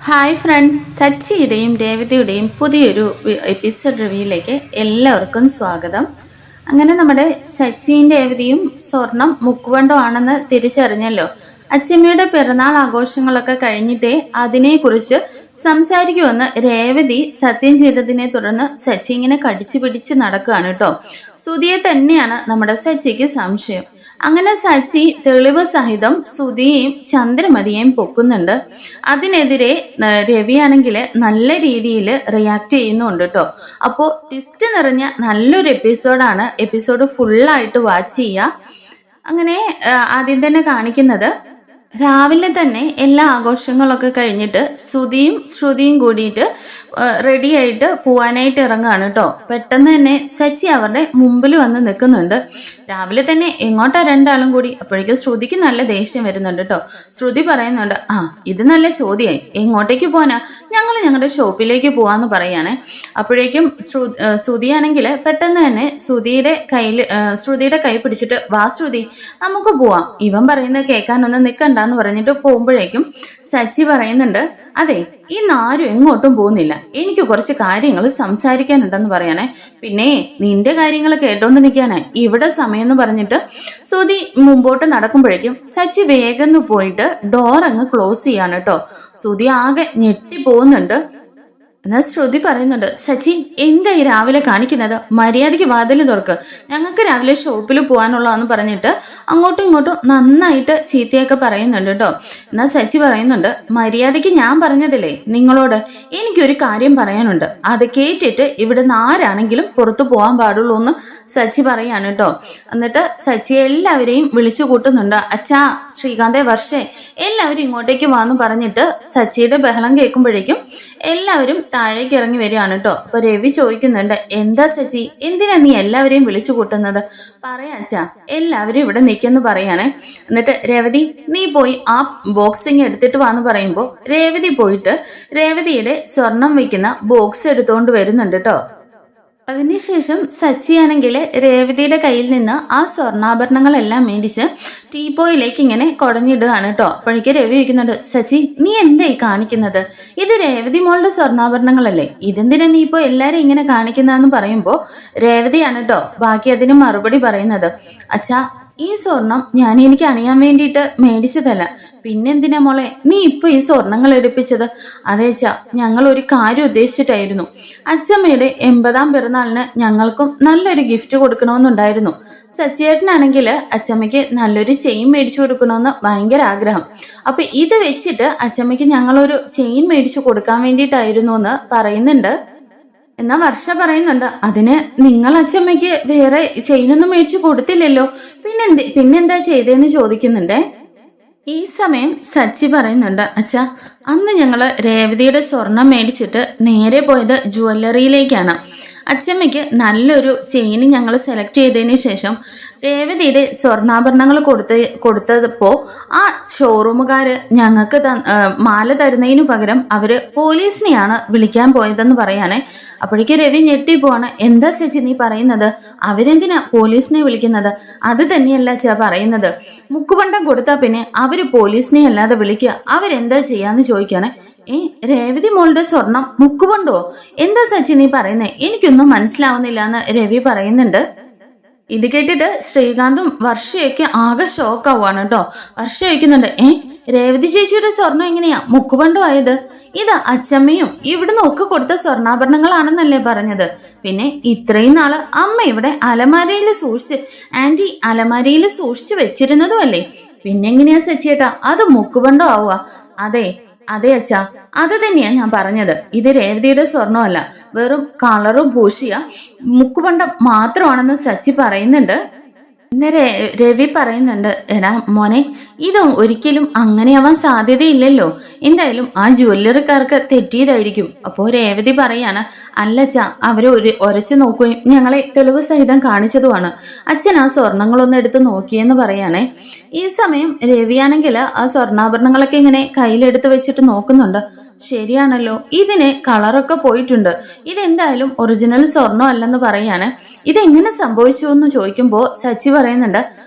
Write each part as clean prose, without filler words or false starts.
Hi friends, സച്ചിയുടെയും രേവതിയുടെയും പുതിയൊരു episode റിവ്യൂയിലേക്ക് എല്ലാവർക്കും സ്വാഗതം. അങ്ങനെ നമ്മുടെ സച്ചിയും രേവതിയും സ്വർണം മുക്കുവണ്ടോ ആണെന്ന് തിരിച്ചറിഞ്ഞല്ലോ. അച്ചമ്മയുടെ പിറന്നാൾ ആഘോഷങ്ങളൊക്കെ കഴിഞ്ഞിട്ടേ അതിനെക്കുറിച്ച് സംസാരിക്കുമെന്ന് രേവതി സത്യം ചെയ്തതിനെ തുടർന്ന് സച്ചി ഇങ്ങനെ കടിച്ചു പിടിച്ച് നടക്കുകയാണ് കേട്ടോ. സുധിയെ തന്നെയാണ് നമ്മുടെ സച്ചിക്ക് സംശയം. അങ്ങനെ സച്ചി തെളിവ് സഹിതം സുധിയെയും ചന്ദ്രമതിയെയും പൊക്കുന്നുണ്ട്. അതിനെതിരെ രവിയാണെങ്കിൽ നല്ല രീതിയിൽ റിയാക്ട് ചെയ്യുന്നുണ്ട് കേട്ടോ. അപ്പോൾ ട്വിസ്റ്റ് നിറഞ്ഞ നല്ലൊരു എപ്പിസോഡാണ്. എപ്പിസോഡ് ഫുള്ളായിട്ട് വാച്ച് ചെയ്യുക. അങ്ങനെ ആദ്യം തന്നെ കാണിക്കുന്നത് രാവിലെ തന്നെ എല്ലാ ആഘോഷങ്ങളൊക്കെ കഴിഞ്ഞിട്ട് സുധിയും ശ്രുതിയും കൂടിയിട്ട് റെഡി ആയിട്ട് പോവാനായിട്ട് ഇറങ്ങുകയാണ് കേട്ടോ. പെട്ടെന്ന് തന്നെ സച്ചി അവരുടെ മുമ്പിൽ വന്ന് നിൽക്കുന്നുണ്ട്. രാവിലെ തന്നെ എങ്ങോട്ടാ രണ്ടാളും കൂടി? അപ്പോഴേക്കും ശ്രുതിക്ക് നല്ല ദേഷ്യം വരുന്നുണ്ട് കേട്ടോ. ശ്രുതി പറയുന്നുണ്ട്, ഇത് നല്ല ചോദ്യമായി, എങ്ങോട്ടേക്ക് പോകാനാ? ഞങ്ങൾ ഞങ്ങളുടെ ഷോപ്പിലേക്ക് പോവാന്ന് പറയാനേ. അപ്പോഴേക്കും ശ്രുതിയാണെങ്കിൽ പെട്ടെന്ന് തന്നെ ശ്രുതിയുടെ കൈ പിടിച്ചിട്ട്, വാ ശ്രുതി, നമുക്ക് പോവാം, ഇവൻ പറയുന്നത് കേൾക്കാനൊന്നും നിൽക്കണ്ടെന്ന് പറഞ്ഞിട്ട് പോകുമ്പോഴേക്കും സച്ചി പറയുന്നുണ്ട്, അതെ, ഈ നാരും എങ്ങോട്ടും പോകുന്നില്ല, എനിക്ക് കുറച്ച് കാര്യങ്ങൾ സംസാരിക്കാനുണ്ടെന്ന് പറയാനേ. പിന്നെ നിന്റെ കാര്യങ്ങൾ കേട്ടോണ്ട് നിൽക്കാനേ ഇവിടെ സമയം എന്ന് പറഞ്ഞിട്ട് സുധി മുമ്പോട്ട് നടക്കുമ്പോഴേക്കും സച്ചി വേഗം പോയിട്ട് ഡോർ അങ്ങ് ക്ലോസ് ചെയ്യാണ് കേട്ടോ. സുധി ആകെ ഞെട്ടി പോകുന്നുണ്ട്. എന്നാൽ ശ്രുതി പറയുന്നുണ്ട്, സച്ചി എന്താ ഈ രാവിലെ കാണിക്കുന്നത്? മര്യാദയ്ക്ക് വാതിൽ തുറക്ക്, ഞങ്ങൾക്ക് രാവിലെ ഷോപ്പിൽ പോകാനുള്ളതെന്ന് പറഞ്ഞിട്ട് അങ്ങോട്ടും ഇങ്ങോട്ടും നന്നായിട്ട് ചീത്തയൊക്കെ പറയുന്നുണ്ട് കേട്ടോ. എന്നാൽ സച്ചി പറയുന്നുണ്ട്, മര്യാദയ്ക്ക് ഞാൻ പറഞ്ഞതില്ലേ നിങ്ങളോട്, എനിക്കൊരു കാര്യം പറയാനുണ്ട്, അത് കേട്ടിട്ട് ഇവിടുന്ന് ആരാണെങ്കിലും പുറത്തു പോകാൻ പാടുള്ളൂ എന്ന് സച്ചി പറയാണ് കേട്ടോ. എന്നിട്ട് സച്ചി എല്ലാവരെയും വിളിച്ചു കൂട്ടുന്നുണ്ട്. അച്ഛാ, ശ്രീകാന്തേ, വർഷേ, എല്ലാവരും ഇങ്ങോട്ടേക്ക് വാന്ന് പറഞ്ഞിട്ട് സച്ചിയുടെ ബഹളം കേൾക്കുമ്പോഴേക്കും എല്ലാവരും താഴേക്ക് ഇറങ്ങി വരികയാണ് കേട്ടോ. അപ്പൊ രവി ചോദിക്കുന്നുണ്ട്, എന്താ സച്ചി, എന്തിനാ നീ എല്ലാവരെയും വിളിച്ചു കൂട്ടുന്നത്? പറയാച്ചാ, എല്ലാവരും ഇവിടെ നിൽക്കെന്ന് പറയാണേ. എന്നിട്ട് രേവതി, നീ പോയി ആ ബോക്സിങ് എടുത്തിട്ട് വാന്ന് പറയുമ്പോൾ രേവതി പോയിട്ട് രേവതിയുടെ സ്വർണം വെക്കുന്ന ബോക്സ് എടുത്തോണ്ട് വരുന്നുണ്ട് കേട്ടോ. അതിനുശേഷം സച്ചിയാണെങ്കിൽ രേവതിയുടെ കയ്യിൽ നിന്ന് ആ സ്വർണ്ണാഭരണങ്ങളെല്ലാം മേടിച്ച് ടീപ്പോയിലേക്ക് ഇങ്ങനെ കുടഞ്ഞിടുകയാണ് കേട്ടോ. അപ്പോഴേക്ക് രവി ചോദിക്കുന്നുണ്ട്, സച്ചി നീ എന്തായി കാണിക്കുന്നത്? ഇത് രേവതി മോളുടെ സ്വർണ്ണാഭരണങ്ങളല്ലേ, ഇതെന്തിനാ നീ ഇപ്പോൾ എല്ലാവരും ഇങ്ങനെ കാണിക്കുന്നതെന്ന് പറയുമ്പോൾ രേവതിയാണ് കേട്ടോ ബാക്കി അതിന് മറുപടി പറയുന്നത്. അച്ഛാ, ഈ സ്വർണം ഞാൻ എനിക്ക് അണിയാൻ വേണ്ടിയിട്ട് മേടിച്ചതല്ല, പിന്നെന്തിനാ മോളെ നീ ഇപ്പൊ ഈ സ്വർണങ്ങൾ എടുപ്പിച്ചത്? അതേച്ചാ, ഞങ്ങൾ ഒരു കാര്യം ഉദ്ദേശിച്ചിട്ടായിരുന്നു. അച്ചമ്മയുടെ 80ാം പിറന്നാളിന് ഞങ്ങൾക്കും നല്ലൊരു ഗിഫ്റ്റ് കൊടുക്കണമെന്നുണ്ടായിരുന്നു. സച്ചിയേട്ടനാണെങ്കിൽ അച്ചമ്മയ്ക്ക് നല്ലൊരു ചെയിൻ മേടിച്ചു കൊടുക്കണമെന്ന് ഭയങ്കര ആഗ്രഹം. അപ്പൊ ഇത് വെച്ചിട്ട് അച്ചമ്മയ്ക്ക് ഞങ്ങളൊരു ചെയിൻ മേടിച്ചു കൊടുക്കാൻ വേണ്ടിയിട്ടായിരുന്നു എന്ന് പറയുന്നുണ്ട്. എന്നാ വർഷ പറയുന്നുണ്ട്, അതിന് നിങ്ങൾ അച്ചമ്മയ്ക്ക് വേറെ ചെയിനൊന്നും മേടിച്ചു കൊടുത്തില്ലല്ലോ, പിന്നെന്താ ചെയ്തതെന്ന് ചോദിക്കുന്നുണ്ടേ. ഈ സമയം സച്ചി പറയുന്നുണ്ട്, അച്ഛാ, അന്ന് ഞങ്ങള് രേവതിയുടെ സ്വർണം മേടിച്ചിട്ട് നേരെ പോയത് ജുവല്ലറിയിലേക്കാണ്. അച്ചമ്മയ്ക്ക് നല്ലൊരു ചെയിൻ ഞങ്ങൾ സെലക്ട് ചെയ്തതിന് ശേഷം രേവതിയുടെ സ്വർണ്ണാഭരണങ്ങൾ കൊടുത്തപ്പോ ആ ഷോറൂമുകാര് ഞങ്ങൾക്ക് മാല തരുന്നതിനു പകരം അവര് പോലീസിനെയാണ് വിളിക്കാൻ പോയതെന്ന് പറയാനേ. അപ്പോഴേക്ക് രവി ഞെട്ടിപ്പോവാണ്. എന്താ ചേച്ചി നീ പറയുന്നത്? അവരെന്തിനാ പോലീസിനെ വിളിക്കുന്നത്? അത് തന്നെയല്ല ചാ പറയുന്നത്, മുക്കുപണ്ടം കൊടുത്താൽ പിന്നെ അവര് പോലീസിനെ അല്ലാതെ വിളിക്കുക, അവരെന്താ ചെയ്യാന്ന് ചോദിക്കാണ്. രേവതി മോളുടെ സ്വർണം മുക്കുപണ്ടോ? എന്താ സച്ചി നീ പറയുന്നേ? എനിക്കൊന്നും മനസ്സിലാവുന്നില്ല എന്ന് രവി പറയുന്നുണ്ട്. ഇത് കേട്ടിട്ട് ശ്രീകാന്തും വർഷയൊക്കെ ആകെ ഷോക്കാവുകയാണ് കേട്ടോ. വർഷ ചോദിക്കുന്നുണ്ട്, രേവതി ചേച്ചിയുടെ സ്വർണം എങ്ങനെയാ മുക്കുപണ്ടോ ആയത്? ഇത് അച്ചമ്മയും ഇവിടുന്ന് ഒക്കെ കൊടുത്ത സ്വർണ്ണാഭരണങ്ങളാണെന്നല്ലേ പറഞ്ഞത്? പിന്നെ ഇത്രയും നാള് അമ്മ ഇവിടെ അലമാരയിൽ സൂക്ഷിച്ച് വെച്ചിരുന്നതും അല്ലേ? പിന്നെങ്ങനെയാ സച്ചിയേട്ടാ അത് മുക്കുപണ്ടോ ആവുക? അതെ അച്ഛാ, അത് തന്നെയാ ഞാൻ പറഞ്ഞത്. ഇത് രേവതിയുടെ സ്വർണ്ണമല്ല, വെറും കളറും പൂശിയ മുക്കുപണ്ടം മാത്രമാണെന്ന് സച്ചി പറയുന്നുണ്ട്. പിന്നെ രവി പറയുന്നുണ്ട്, എടാ മോനെ, ഇത് ഒരിക്കലും അങ്ങനെയാവാൻ സാധ്യതയില്ലല്ലോ, എന്തായാലും ആ ജ്വല്ലറിക്കാർക്ക് തെറ്റിയതായിരിക്കും. അപ്പോൾ രേവതി പറയാണ്, അല്ലച്ചാ, അവര് ഉരച്ചു നോക്കുകയും ഞങ്ങളെ തെളിവ് സഹിതം കാണിച്ചതുമാണ്. അച്ഛൻ ആ സ്വർണങ്ങളൊന്നും എടുത്ത് നോക്കിയെന്ന് പറയാണേ. ഈ സമയം രവിയാണെങ്കിൽ ആ സ്വർണ്ണാഭരണങ്ങളൊക്കെ ഇങ്ങനെ കയ്യിലെടുത്ത് വെച്ചിട്ട് നോക്കുന്നുണ്ട്. ശരിയാണല്ലോ, ഇതിന് കളറൊക്കെ പോയിട്ടുണ്ട്, ഇതെന്തായാലും ഒറിജിനൽ സ്വർണ്ണം അല്ലെന്ന് പറയാണ്. ഇതെങ്ങനെ സംഭവിച്ചു എന്ന് ചോദിക്കുമ്പോൾ സച്ചി പറയുന്നുണ്ട്,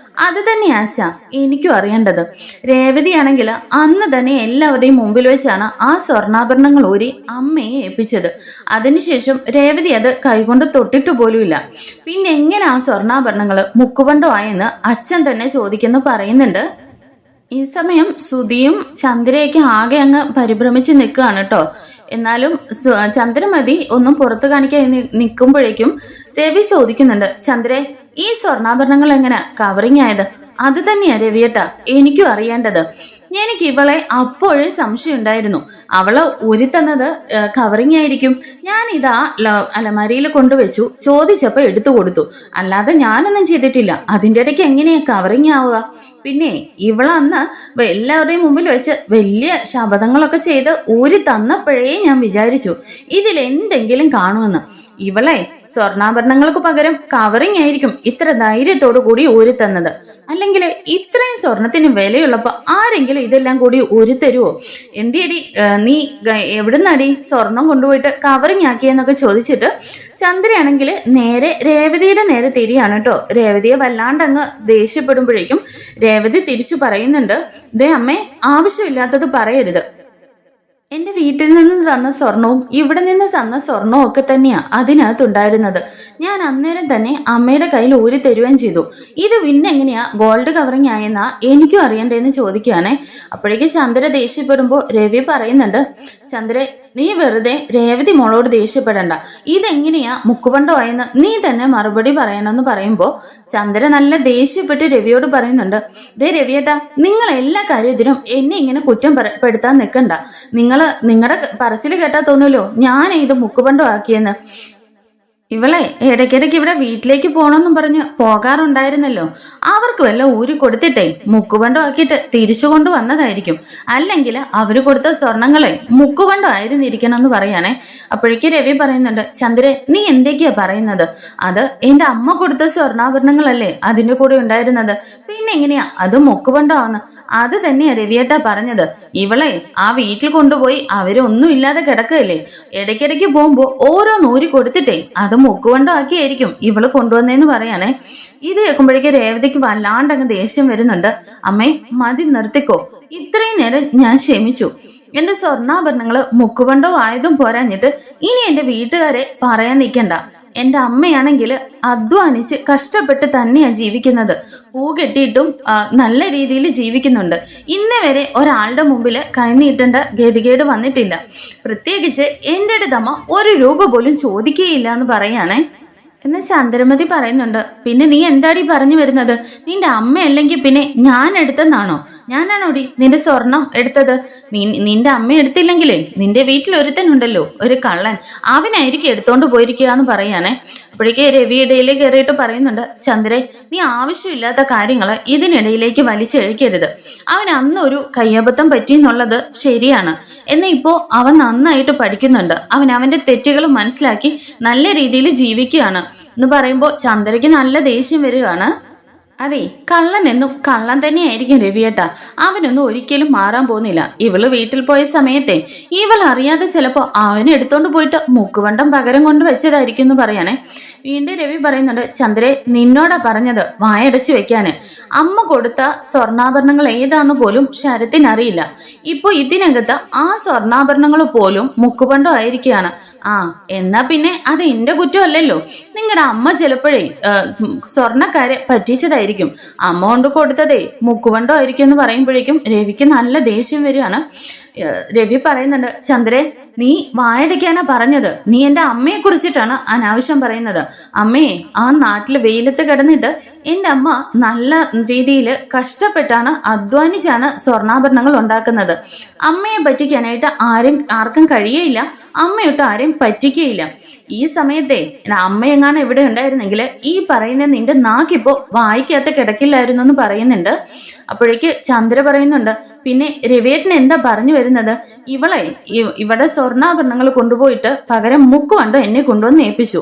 അത് തന്നെയാച്ചാ എനിക്കും അറിയേണ്ടത്. രേവതിയാണെങ്കിൽ അന്ന് തന്നെ എല്ലാവരുടെയും മുമ്പിൽ വെച്ചാണ് ആ സ്വർണ്ണാഭരണങ്ങൾ ഊരി അമ്മയെ ഏൽപ്പിച്ചത്. അതിനുശേഷം രേവതി അത് കൈകൊണ്ട് തൊട്ടിട്ട് പോലുമില്ല. പിന്നെ എങ്ങനെ ആ സ്വർണ്ണാഭരണങ്ങൾ മുക്കുപണ്ടോ ആയെന്ന് അച്ഛൻ തന്നെ ചോദിക്കുന്നു പറയുന്നുണ്ട്. ഈ സമയം സുധിയും ചന്ദ്രയൊക്കെ ആകെ അങ്ങ് പരിഭ്രമിച്ച് നിൽക്കുകയാണ് കേട്ടോ. എന്നാലും ചന്ദ്രമതി ഒന്നും പുറത്തു കാണിക്കാൻ നിൽക്കുമ്പോഴേക്കും രവി ചോദിക്കുന്നുണ്ട്, ചന്ദ്രേ, ഈ സ്വർണ്ണാഭരണങ്ങൾ എങ്ങനെ കവറിങ് ആയത്? അത് തന്നെയാ രവിയേട്ടാ എനിക്കും അറിയേണ്ടത്. എനിക്ക് ഇവളെ അപ്പോഴേ സംശയം ഉണ്ടായിരുന്നു. അവള് ഉരുത്തന്നത് കവറിങ് ആയിരിക്കും. ഞാൻ ഇതാ അലമാരിയിൽ കൊണ്ടുവച്ചു, ചോദിച്ചപ്പോ എടുത്തു കൊടുത്തു, അല്ലാതെ ഞാനൊന്നും ചെയ്തിട്ടില്ല. അതിൻ്റെ ഇടയ്ക്ക് എങ്ങനെയാ കവറിങ് ആവുക? പിന്നെ ഇവളന്ന് എല്ലാവരുടെയും മുമ്പിൽ വെച്ച് വലിയ ശപഥങ്ങളൊക്കെ ചെയ്ത് ഊരി തന്നപ്പോഴേ ഞാൻ വിചാരിച്ചു ഇതിലെന്തെങ്കിലും കാണുമെന്ന്. ഇവളെ സ്വർണ്ണാഭരണങ്ങൾക്ക് പകരം കവറിങ് ആയിരിക്കും ഇത്ര ധൈര്യത്തോടു കൂടി ഊരി തന്നത്. അല്ലെങ്കിൽ ഇത്രയും സ്വർണത്തിന് വിലയുള്ളപ്പോ ആരെങ്കിലും ഇതെല്ലാം കൂടി ഊരി തരുവോ? എന്തിയടി നീ എവിടുന്നടി സ്വർണം കൊണ്ടുപോയിട്ട് കവറിങ് ആക്കിയെന്നൊക്കെ ചോദിച്ചിട്ട് ചന്ദ്രയാണെങ്കിൽ നേരെ രേവതിയുടെ നേരെ തിരിയാണ് കേട്ടോ. രേവതിയെ വല്ലാണ്ട് അങ്ങ് ദേഷ്യപ്പെടുമ്പോഴേക്കും രേവതി തിരിച്ചു പറയുന്നുണ്ട്, ദേ അമ്മേ, ആവശ്യമില്ലാത്തത് പറയരുത്. എന്റെ വീട്ടിൽ നിന്ന് തന്ന സ്വർണവും ഇവിടെ നിന്ന് തന്ന സ്വർണവും ഒക്കെ തന്നെയാ അതിനകത്തുണ്ടായിരുന്നത്. ഞാൻ അന്നേരം തന്നെ അമ്മയുടെ കയ്യിൽ ഊരി തരുകയും ചെയ്തു. ഇത് പിന്നെ എങ്ങനെയാ ഗോൾഡ് കവറിങ് ആയെന്നാ എനിക്കും അറിയണ്ടേന്ന് ചോദിക്കുകയാണെ. അപ്പോഴേക്ക് ചന്ദ്ര ദേഷ്യപ്പെടുമ്പോ രവി പറയുന്നുണ്ട്, ചന്ദ്ര, നീ വെറുതെ രേവതി മോളോട് ദേഷ്യപ്പെടണ്ട. ഇതെങ്ങനെയാ മുക്കുപണ്ടോ ആയെന്ന് നീ തന്നെ മറുപടി പറയണമെന്ന് പറയുമ്പോ ചന്ദ്ര നല്ല ദേഷ്യപ്പെട്ട് രവിയോട് പറയുന്നുണ്ട്, ദേ രവിയേട്ടാ, നിങ്ങൾ എല്ലാ കാര്യത്തിനും എന്നെ ഇങ്ങനെ കുറ്റം പെടുത്താൻ നിൽക്കണ്ട. നിങ്ങളുടെ പറച്ചിൽ കേട്ടാ തോന്നുമല്ലോ ഞാൻ ഇത് മുക്കുപണ്ടോ ആക്കിയെന്ന്. ഇവളെ ഇടയ്ക്കിടയ്ക്ക് ഇവിടെ വീട്ടിലേക്ക് പോകണമെന്നും പറഞ്ഞ് പോകാറുണ്ടായിരുന്നല്ലോ. അവർക്ക് വല്ല ഊരി കൊടുത്തിട്ടേ മുക്കുപണ്ടം ആക്കിയിട്ട് തിരിച്ചു കൊണ്ടുവന്നതായിരിക്കും. അല്ലെങ്കിൽ അവര് കൊടുത്ത സ്വർണങ്ങളെ മുക്കുപണ്ടം ആയിരുന്നിരിക്കണമെന്ന് പറയാണേ. അപ്പോഴേക്ക് രവി പറയുന്നുണ്ട്, ചന്ദ്രേ, നീ എന്തൊക്കെയാ പറയുന്നത്? അത് എന്റെ അമ്മ കൊടുത്ത സ്വർണ്ണാഭരണങ്ങളല്ലേ അതിന്റെ കൂടെ ഉണ്ടായിരുന്നത്. പിന്നെ എങ്ങനെയാ അത് മുക്കുപണ്ടമാവുന്ന? അത് തന്നെയാ രവിയേട്ടാ പറഞ്ഞത്. ഇവളെ ആ വീട്ടിൽ കൊണ്ടുപോയി അവരൊന്നും ഇല്ലാതെ കിടക്കുകയല്ലേ. ഇടയ്ക്കിടയ്ക്ക് പോകുമ്പോ ഓരോ നൂരി കൊടുത്തിട്ടേ അത് മുക്കുകൊണ്ടോ ആക്കിയായിരിക്കും ഇവള് കൊണ്ടുവന്നേന്ന് പറയാനേ. ഇത് കേൾക്കുമ്പോഴേക്ക് രേവതിക്ക് വല്ലാണ്ടങ്ങ് ദേഷ്യം വരുന്നുണ്ട്. അമ്മേ, മതി, നിർത്തിക്കോ. ഇത്രയും നേരം ഞാൻ ക്ഷമിച്ചു. എന്റെ സ്വർണ്ണാഭരണങ്ങള് മുക്കുകൊണ്ടോ ആയതും പോരാഞ്ഞിട്ട് ഇനി എന്റെ വീട്ടുകാരെ പറയാൻ നിൽക്കണ്ട. എന്റെ അമ്മയാണെങ്കിൽ അധ്വാനിച്ച് കഷ്ടപ്പെട്ട് തന്നെയാ ജീവിക്കുന്നത്. പൂ കെട്ടിയിട്ടും നല്ല രീതിയിൽ ജീവിക്കുന്നുണ്ട്. ഇന്ന് വരെ ഒരാളുടെ മുമ്പിൽ കൈനീട്ടേണ്ട ഗതികേട് വന്നിട്ടില്ല. പ്രത്യേകിച്ച് എൻ്റെ അടുത്തമ്മ ഒരു രൂപ പോലും ചോദിക്കുകയില്ല എന്ന് പറയാണേ. എന്ന് ചന്ദ്രമതി പറയുന്നുണ്ട്. പിന്നെ നീ എന്താടി പറഞ്ഞു വരുന്നത്? നിന്റെ അമ്മ അല്ലെങ്കിൽ പിന്നെ ഞാൻ എടുത്തെന്നാണോ? ഞാനാണോടി നിന്റെ സ്വർണം എടുത്തത്? നിന്റെ അമ്മ എടുത്തില്ലെങ്കിലേ നിന്റെ വീട്ടിൽ ഒരുത്തനുണ്ടല്ലോ, ഒരു കള്ളൻ, അവനായിരിക്കും എടുത്തോണ്ട് പോയിരിക്കുക എന്ന് പറയാനേ. അപ്പോഴേക്ക് രവിയിടയിൽ കയറിയിട്ട് പറയുന്നുണ്ട്, ചന്ദ്രേ, നീ ആവശ്യമില്ലാത്ത കാര്യങ്ങൾ ഇതിനിടയിലേക്ക് വലിച്ചഴിക്കരുത്. അവൻ അന്നൊരു കയ്യബദ്ധം പറ്റിയെന്നുള്ളത് ശരിയാണ്. എന്നാൽ ഇപ്പോ അവൻ നന്നായിട്ട് പഠിക്കുന്നുണ്ട്. അവന്റെ തെറ്റുകൾ മനസ്സിലാക്കി നല്ല രീതിയിൽ ജീവിക്കുകയാണ് എന്ന് പറയുമ്പോൾ ചന്ദ്രയ്ക്ക് നല്ല ദേഷ്യം വരികയാണ്. അതെ, കള്ളൻ എന്നും കള്ളൻ തന്നെയായിരിക്കും രവിയേട്ടാ. അവനൊന്നും ഒരിക്കലും മാറാൻ പോകുന്നില്ല. ഇവള് വീട്ടിൽ പോയ സമയത്തെ ഇവൾ അറിയാതെ ചിലപ്പോ അവനെടുത്തോണ്ട് പോയിട്ട് മുക്കുവണ്ടം പകരം കൊണ്ട് വെച്ചതായിരിക്കും എന്ന് പറയാനേ. വീണ്ടും രവി പറയുന്നുണ്ട്, ചന്ദ്രേ, നിന്നോടാ പറഞ്ഞത് വായടച്ചു വെക്കാന്. അമ്മ കൊടുത്ത സ്വർണ്ണാഭരണങ്ങൾ ഏതാന്ന് പോലും ശരത്തിനറിയില്ല. ഇപ്പൊ ഇതിനകത്ത് ആ സ്വർണ്ണാഭരണങ്ങൾ പോലും മുക്കുപണ്ടം ആയിരിക്കുകയാണ്. എന്നാ പിന്നെ അത് എന്റെ കുറ്റമല്ലല്ലോ. നിങ്ങളുടെ അമ്മ ചിലപ്പോഴേ സ്വർണ്ണക്കാരെ പറ്റിച്ചതായിരിക്കും. അമ്മ കൊണ്ട് കൊടുത്തതേ മുക്കുപണ്ടം ആയിരിക്കും എന്ന് പറയുമ്പോഴേക്കും രവിക്ക് നല്ല ദേഷ്യം വരികയാണ്. രവി പറയുന്നുണ്ട്, ചന്ദ്രൻ, നീ വായടയ്ക്കാനാ പറഞ്ഞത്. നീ എൻ്റെ അമ്മയെ കുറിച്ചിട്ടാണ് അനാവശ്യം പറയുന്നത്. അമ്മയെ ആ നാട്ടിൽ വെയിലത്ത് കിടന്നിട്ട് എൻ്റെ അമ്മ നല്ല രീതിയിൽ കഷ്ടപ്പെട്ടാണ് അധ്വാനിച്ചാണ് സ്വർണ്ണാഭരണങ്ങൾ ഉണ്ടാക്കുന്നത്. അമ്മയെ പറ്റിക്കാനായിട്ട് ആർക്കും കഴിയയില്ല. അമ്മയൊട്ട് ആരെയും പറ്റിക്കുകയില്ല. ഈ സമയത്തെ അമ്മയെങ്ങാനും ഇവിടെ ഉണ്ടായിരുന്നെങ്കിൽ ഈ പറയുന്ന നിന്റെ നാക്കിപ്പോ വായിക്കകത്ത് കിടക്കില്ലായിരുന്നു എന്ന് പറയുന്നുണ്ട്. അപ്പോഴേക്ക് ചന്ദ്ര പറയുന്നുണ്ട്, പിന്നെ രവിയേട്ടൻ എന്താ പറഞ്ഞു വരുന്നത്? ഇവിടെ സ്വർണ്ണാഭരണങ്ങൾ കൊണ്ടുപോയിട്ട് പകരം മുക്കുവണ്ടോ എന്നെ കൊണ്ടുവന്ന് ഏൽപ്പിച്ചു.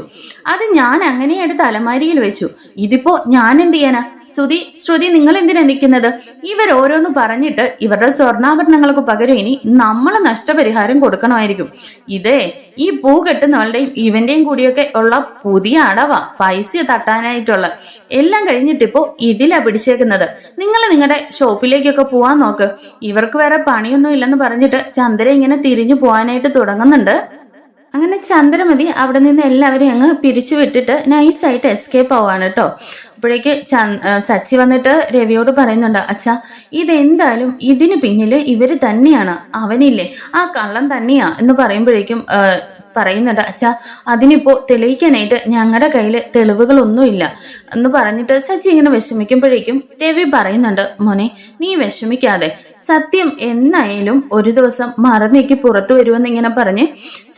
അത് ഞാൻ അങ്ങനെ എടുത്ത് അലമാരിയിൽ വെച്ചു. ഇതിപ്പോ ഞാൻ എന്ത് ചെയ്യാനാ? ശ്രുതി, നിങ്ങൾ എന്തിനാ നിൽക്കുന്നത്? ഇവരോരോന്ന് പറഞ്ഞിട്ട് ഇവരുടെ സ്വർണ്ണാഭരണങ്ങൾക്ക് പകരം ഇനി നമ്മൾ നഷ്ടപരിഹാരം കൊടുക്കണമായിരിക്കും. ഇതേ ഈ പൂ കെട്ടുന്നവളുടെയും ഇവന്റെയും കൂടിയൊക്കെ ഉള്ള പുതിയ അടവാ പൈസ തട്ടാനായിട്ടുള്ള. എല്ലാം കഴിഞ്ഞിട്ടിപ്പോ ഇതിലാ പിടിച്ചേക്കുന്നത്. നിങ്ങൾ നിങ്ങളുടെ ഷോപ്പിലേക്കൊക്കെ പോവാൻ നോക്ക്. ഇവർക്ക് വേറെ പണിയൊന്നും ഇല്ലെന്ന് പറഞ്ഞിട്ട് ചന്ദ്ര ഇങ്ങനെ തിരിഞ്ഞു പോകാനായിട്ട് തുടങ്ങുന്നുണ്ട്. അങ്ങനെ ചന്ദ്രമതി അവിടെ നിന്ന് എല്ലാവരെയും അങ്ങ് പിരിച്ചു വിട്ടിട്ട് നൈസായിട്ട് എസ്കേപ്പ് ആവാണ് കേട്ടോ. അപ്പോഴേക്ക് സച്ചി വന്നിട്ട് രവിയോട് പറയുന്നുണ്ട്, അച്ഛാ ഇതെന്തായാലും ഇതിന് പിന്നില് ഇവര് തന്നെയാണ്, അവനില്ലേ ആ കള്ളം തന്നെയാ എന്ന് പറയുമ്പോഴേക്കും പറയുന്നുണ്ട്, അച്ഛാ അതിനിപ്പോ തെളിയിക്കാനായിട്ട് ഞങ്ങളുടെ കയ്യിൽ തെളിവുകളൊന്നുമില്ല എന്ന് പറഞ്ഞിട്ട് സച്ചി ഇങ്ങനെ വിഷമിക്കുമ്പോഴേക്കും രവി പറയുന്നുണ്ട്, മോനെ നീ വിഷമിക്കാതെ, സത്യം എന്നായാലും ഒരു ദിവസം മറന്നേക്ക് പുറത്തു വരുമെന്ന് ഇങ്ങനെ പറഞ്ഞ്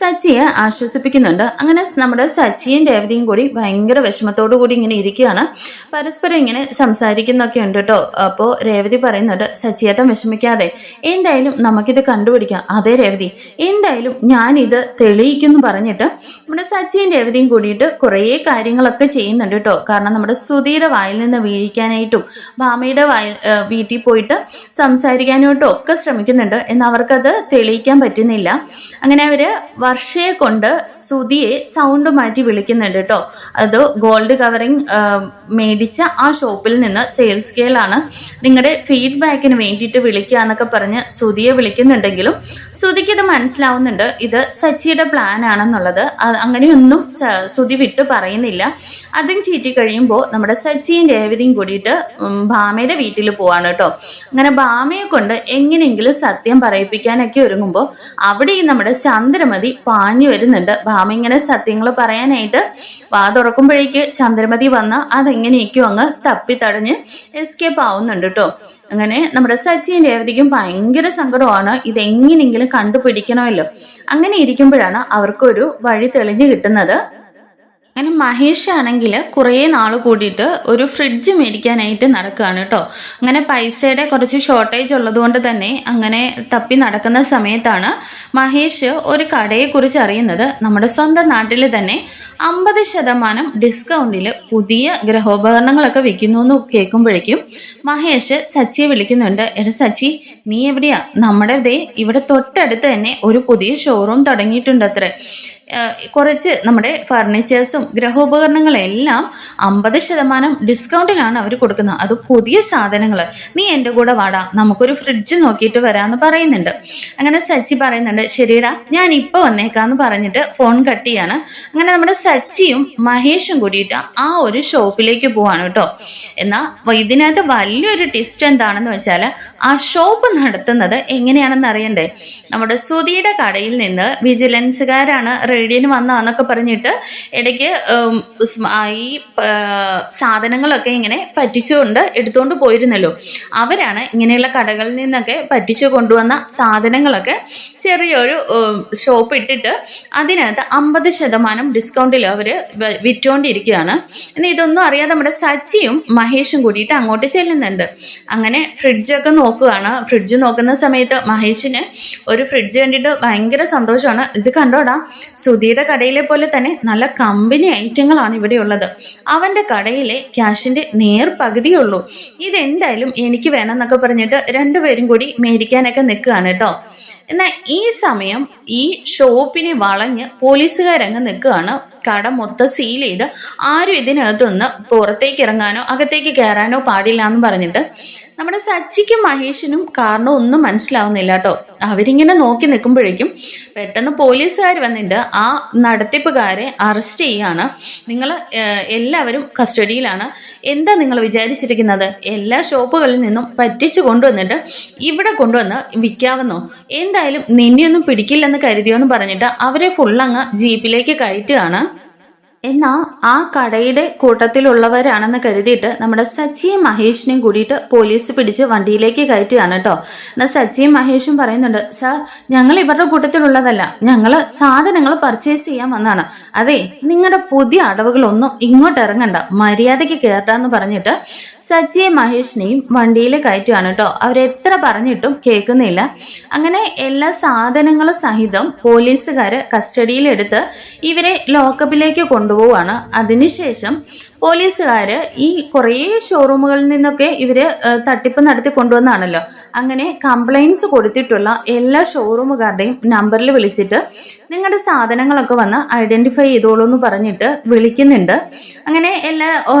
സച്ചിയെ ആശ്വസിപ്പിക്കുന്നുണ്ട്. അങ്ങനെ നമ്മുടെ സച്ചിയും രേവതിയും കൂടി ഭയങ്കര വിഷമത്തോടു കൂടി ഇങ്ങനെ ഇരിക്കുകയാണ്. പരസ്പരം ഇങ്ങനെ സംസാരിക്കുന്നൊക്കെ ഉണ്ട് കേട്ടോ. അപ്പോ രേവതി പറയുന്നുണ്ട്, സച്ചിയേട്ടൻ വിഷമിക്കാതെ, എന്തായാലും നമുക്കിത് കണ്ടുപിടിക്കാം. അതെ രേവതി, എന്തായാലും ഞാനിത് തെളിയിക്കുന്നു പറഞ്ഞിട്ട് നമ്മുടെ സച്ചിയും രേവതിയും കൂടിയിട്ട് കുറേ കാര്യങ്ങളൊക്കെ ചെയ്യുന്നുണ്ട് കേട്ടോ. കാരണം നമ്മുടെ സുധിയുടെ വായിൽ നിന്ന് വീഴിക്കാനായിട്ടും ഭാമയുടെ വീട്ടിൽ പോയിട്ട് സംസാരിക്കാനായിട്ടും ഒക്കെ ശ്രമിക്കുന്നുണ്ട്. എന്നാൽ അവർക്കത് തെളിയിക്കാൻ പറ്റുന്നില്ല. അങ്ങനെ അവര് വർഷയെ കൊണ്ട് സുധിയെ സൗണ്ട് മാറ്റി വിളിക്കുന്നുണ്ട് കേട്ടോ. അത് ഗോൾഡ് കവറിങ് മേടിച്ച ആ ഷോപ്പിൽ നിന്ന് സെയിൽസ് ഗേളാണ്, നിങ്ങളുടെ ഫീഡ്ബാക്കിന് വേണ്ടിയിട്ട് വിളിക്കുക എന്നൊക്കെ പറഞ്ഞ് സുധിയെ വിളിക്കുന്നുണ്ടെങ്കിലും സുധിക്ക് ഇത് മനസ്സിലാവുന്നുണ്ട്, ഇത് സച്ചിയുടെ പ്ലാൻ ആണെന്നുള്ളത്. അങ്ങനെയൊന്നും സുധി വിട്ട് പറയുന്നില്ല. അതും ചീറ്റി കഴിയുമ്പോൾ നമ്മുടെ സച്ചിയും രേവതിയും കൂടിയിട്ട് ഭാമയുടെ വീട്ടിൽ പോവാണ് കേട്ടോ. അങ്ങനെ ഭാമയെ കൊണ്ട് എങ്ങനെയെങ്കിലും സത്യം പറയിപ്പിക്കാനൊക്കെ ഒരുങ്ങുമ്പോൾ അവിടെ നമ്മുടെ ചന്ദ്രമതി പാഞ്ഞു വരുന്നുണ്ട്. ഭാമ ഇങ്ങനെ സത്യങ്ങൾ പറയാനായിട്ട് വാ തുറക്കുമ്പോഴേക്ക് ചന്ദ്രമതി വന്ന് അതെങ്ങനെയൊക്കെയോ അങ്ങ് തപ്പി തടഞ്ഞ് എസ്കേപ്പ് ആവുന്നുണ്ട് കേട്ടോ. അങ്ങനെ നമ്മുടെ സച്ചിയും രേവതിക്കും ഭയങ്കര സങ്കടമാണ്, ഇതെങ്ങനെയെങ്കിലും കണ്ടുപിടിക്കണമല്ലോ. അങ്ങനെ ഇരിക്കുമ്പോഴാണ് അവർക്കൊരു വഴി തെളിഞ്ഞു കിട്ടുന്നത്. അങ്ങനെ മഹേഷ് ആണെങ്കിൽ കുറേ നാൾ കൂടിയിട്ട് ഒരു ഫ്രിഡ്ജ് മേടിക്കാനായിട്ട് നടക്കുകയാണ് കേട്ടോ. അങ്ങനെ പൈസയുടെ കുറച്ച് ഷോർട്ടേജ് ഉള്ളതുകൊണ്ട് തന്നെ അങ്ങനെ തപ്പി നടക്കുന്ന സമയത്താണ് മഹേഷ് ഒരു കടയെക്കുറിച്ച് അറിയുന്നത്. നമ്മുടെ സ്വന്തം നാട്ടിൽ തന്നെ 50% ഡിസ്കൗണ്ടിൽ പുതിയ ഗൃഹോപകരണങ്ങളൊക്കെ വിൽക്കുന്നു എന്ന് കേൾക്കുമ്പോഴേക്കും മഹേഷ് സച്ചിയെ വിളിക്കുന്നുണ്ട്. എടാ സച്ചി, നീ എവിടെയാ? നമ്മുടെ ഇവിടെ തൊട്ടടുത്ത് തന്നെ ഒരു പുതിയ ഷോറൂം തുടങ്ങിയിട്ടുണ്ട് അത്രേ. കുറച്ച് നമ്മുടെ ഫർണിച്ചേഴ്സും ഗൃഹോപകരണങ്ങളെല്ലാം 50% ഡിസ്കൗണ്ടിലാണ് അവർ കൊടുക്കുന്നത്. അത് പുതിയ സാധനങ്ങൾ. നീ എൻ്റെ കൂടെ വാടാ, നമുക്കൊരു ഫ്രിഡ്ജ് നോക്കിയിട്ട് വരാമെന്ന് പറയുന്നുണ്ട്. അങ്ങനെ സച്ചി പറയുന്നുണ്ട്, ശരിടാ ഞാൻ ഇപ്പോൾ വന്നേക്കാന്ന് പറഞ്ഞിട്ട് ഫോൺ കട്ട് ചെയ്യാണ്. അങ്ങനെ നമ്മുടെ സച്ചിയും മഹേഷും കൂടിയിട്ട് ആ ഒരു ഷോപ്പിലേക്ക് പോവാണ് കേട്ടോ. എന്നാൽ ഇതിനകത്ത് വലിയൊരു ട്വിസ്റ്റ് എന്താണെന്ന് വെച്ചാൽ ആ ഷോപ്പ് നടത്തുന്നത് എങ്ങനെയാണെന്ന് അറിയണ്ടേ. നമ്മുടെ സുധിയുടെ കടയിൽ നിന്ന് വിജിലൻസുകാരാണ് റേഡിയന് വന്നതെന്നൊക്കെ പറഞ്ഞിട്ട് ഇടയ്ക്ക് ഈ സാധനങ്ങളൊക്കെ ഇങ്ങനെ പറ്റിച്ചുകൊണ്ട് എടുത്തുകൊണ്ട് പോയിരുന്നല്ലോ. അവരാണ് ഇങ്ങനെയുള്ള കടകളിൽ നിന്നൊക്കെ പറ്റിച്ചു കൊണ്ടുവന്ന സാധനങ്ങളൊക്കെ ചെറിയൊരു ഷോപ്പ് ഇട്ടിട്ട് അതിനകത്ത് 50% ഡിസ്കൗണ്ടിൽ അവർ വിറ്റുകൊണ്ടിരിക്കുകയാണ്. എന്നാൽ ഇതൊന്നും അറിയാതെ നമ്മുടെ സച്ചിയും മഹേഷും കൂടിയിട്ട് അങ്ങോട്ട് ചെല്ലുന്നുണ്ട്. അങ്ങനെ ഫ്രിഡ്ജൊക്കെ നോക്കുകയാണ്. ഫ്രിഡ്ജ് നോക്കുന്ന സമയത്ത് മഹേഷിന് ഒരു ഫ്രിഡ്ജ് കണ്ടിട്ട് ഭയങ്കര സന്തോഷമാണ്. ഇത് കണ്ടോടാ, സുധിയുടെ കടയിലെ പോലെ തന്നെ നല്ല കമ്പനി ഐറ്റങ്ങളാണ് ഇവിടെ ഉള്ളത്. അവന്റെ കടയിലെ ക്യാഷിന്റെ പകുതിയുള്ളൂ. ഇതെന്തായാലും എനിക്ക് വേണമെന്നൊക്കെ പറഞ്ഞിട്ട് രണ്ടുപേരും കൂടി മേടിക്കാനൊക്കെ നിൽക്കുകയാണ് കേട്ടോ. എന്നാൽ ഈ സമയം ഈ ഷോപ്പിനെ വളഞ്ഞ് പോലീസുകാരങ്ങ് നിൽക്കുകയാണ്. കട മൊത്തം സീൽ ചെയ്ത് ആരും ഇതിനകത്തൊന്ന് പുറത്തേക്ക് ഇറങ്ങാനോ അകത്തേക്ക് കയറാനോ പാടില്ല എന്ന് പറഞ്ഞിട്ട് നമ്മുടെ സച്ചിക്കും മഹേഷിനും കാരണം ഒന്നും മനസ്സിലാവുന്നില്ല കേട്ടോ. അവരിങ്ങനെ നോക്കി നിൽക്കുമ്പോഴേക്കും പെട്ടെന്ന് പോലീസുകാർ വന്നിട്ട് ആ നടത്തിപ്പുകാരെ അറസ്റ്റ് ചെയ്യാണ്. നിങ്ങൾ എല്ലാവരും കസ്റ്റഡിയിലാണ്. എന്താ നിങ്ങൾ വിചാരിച്ചിരിക്കുന്നത്? എല്ലാ ഷോപ്പുകളിൽ നിന്നും പറ്റിച്ചു കൊണ്ടുവന്നിട്ട് ഇവിടെ കൊണ്ടുവന്ന് വിൽക്കാവുന്നോ? എന്തായാലും നിന്നെയൊന്നും പിടിക്കില്ലെന്ന് കരുതിയോ എന്ന് പറഞ്ഞിട്ട് അവരെ ഫുള്ളങ്ങ് ജീപ്പിലേക്ക് കയറ്റുകയാണ്. എന്നാൽ ആ കടയുടെ കൂട്ടത്തിലുള്ളവരാണെന്ന് കരുതിയിട്ട് നമ്മുടെ സച്ചിയും മഹേഷിനെയും കൂടിയിട്ട് പോലീസ് പിടിച്ച് വണ്ടിയിലേക്ക് കയറ്റുകയാണ് കേട്ടോ. എന്നാൽ സച്ചിയും മഹേഷും പറയുന്നുണ്ട്, സാർ ഞങ്ങൾ ഇവരുടെ കൂട്ടത്തിലുള്ളതല്ല, ഞങ്ങൾ സാധനങ്ങൾ പർച്ചേസ് ചെയ്യാൻ വന്നതാണ്. അതെ, നിങ്ങളുടെ പുതിയ അടവുകളൊന്നും ഇങ്ങോട്ട് ഇറങ്ങണ്ട, മര്യാദയ്ക്ക് കയറണ്ടെന്ന് പറഞ്ഞിട്ട് സച്ചിയും മഹേഷിനെയും വണ്ടിയിൽ കയറ്റുകയാണ് കേട്ടോ. അവരെത്ര പറഞ്ഞിട്ടും കേൾക്കുന്നില്ല. അങ്ങനെ എല്ലാ സാധനങ്ങളും സഹിതം പോലീസുകാര് കസ്റ്റഡിയിലെടുത്ത് ഇവരെ ലോക്കപ്പിലേക്ക് കൊണ്ടുപോവാണ്. അതിനുശേഷം പോലീസുകാർ ഈ കുറേ ഷോറൂമുകളിൽ നിന്നൊക്കെ ഇവര് തട്ടിപ്പ് നടത്തി കൊണ്ടുവന്നാണല്ലോ. അങ്ങനെ കംപ്ലൈൻറ്റ്സ് കൊടുത്തിട്ടുള്ള എല്ലാ ഷോറൂമുകാരുടെയും നമ്പറിൽ വിളിച്ചിട്ട് നിങ്ങളുടെ സാധനങ്ങളൊക്കെ വന്ന് ഐഡന്റിഫൈ ചെയ്തോളൂ എന്ന് പറഞ്ഞിട്ട് വിളിക്കുന്നുണ്ട്. അങ്ങനെ എല്ലാ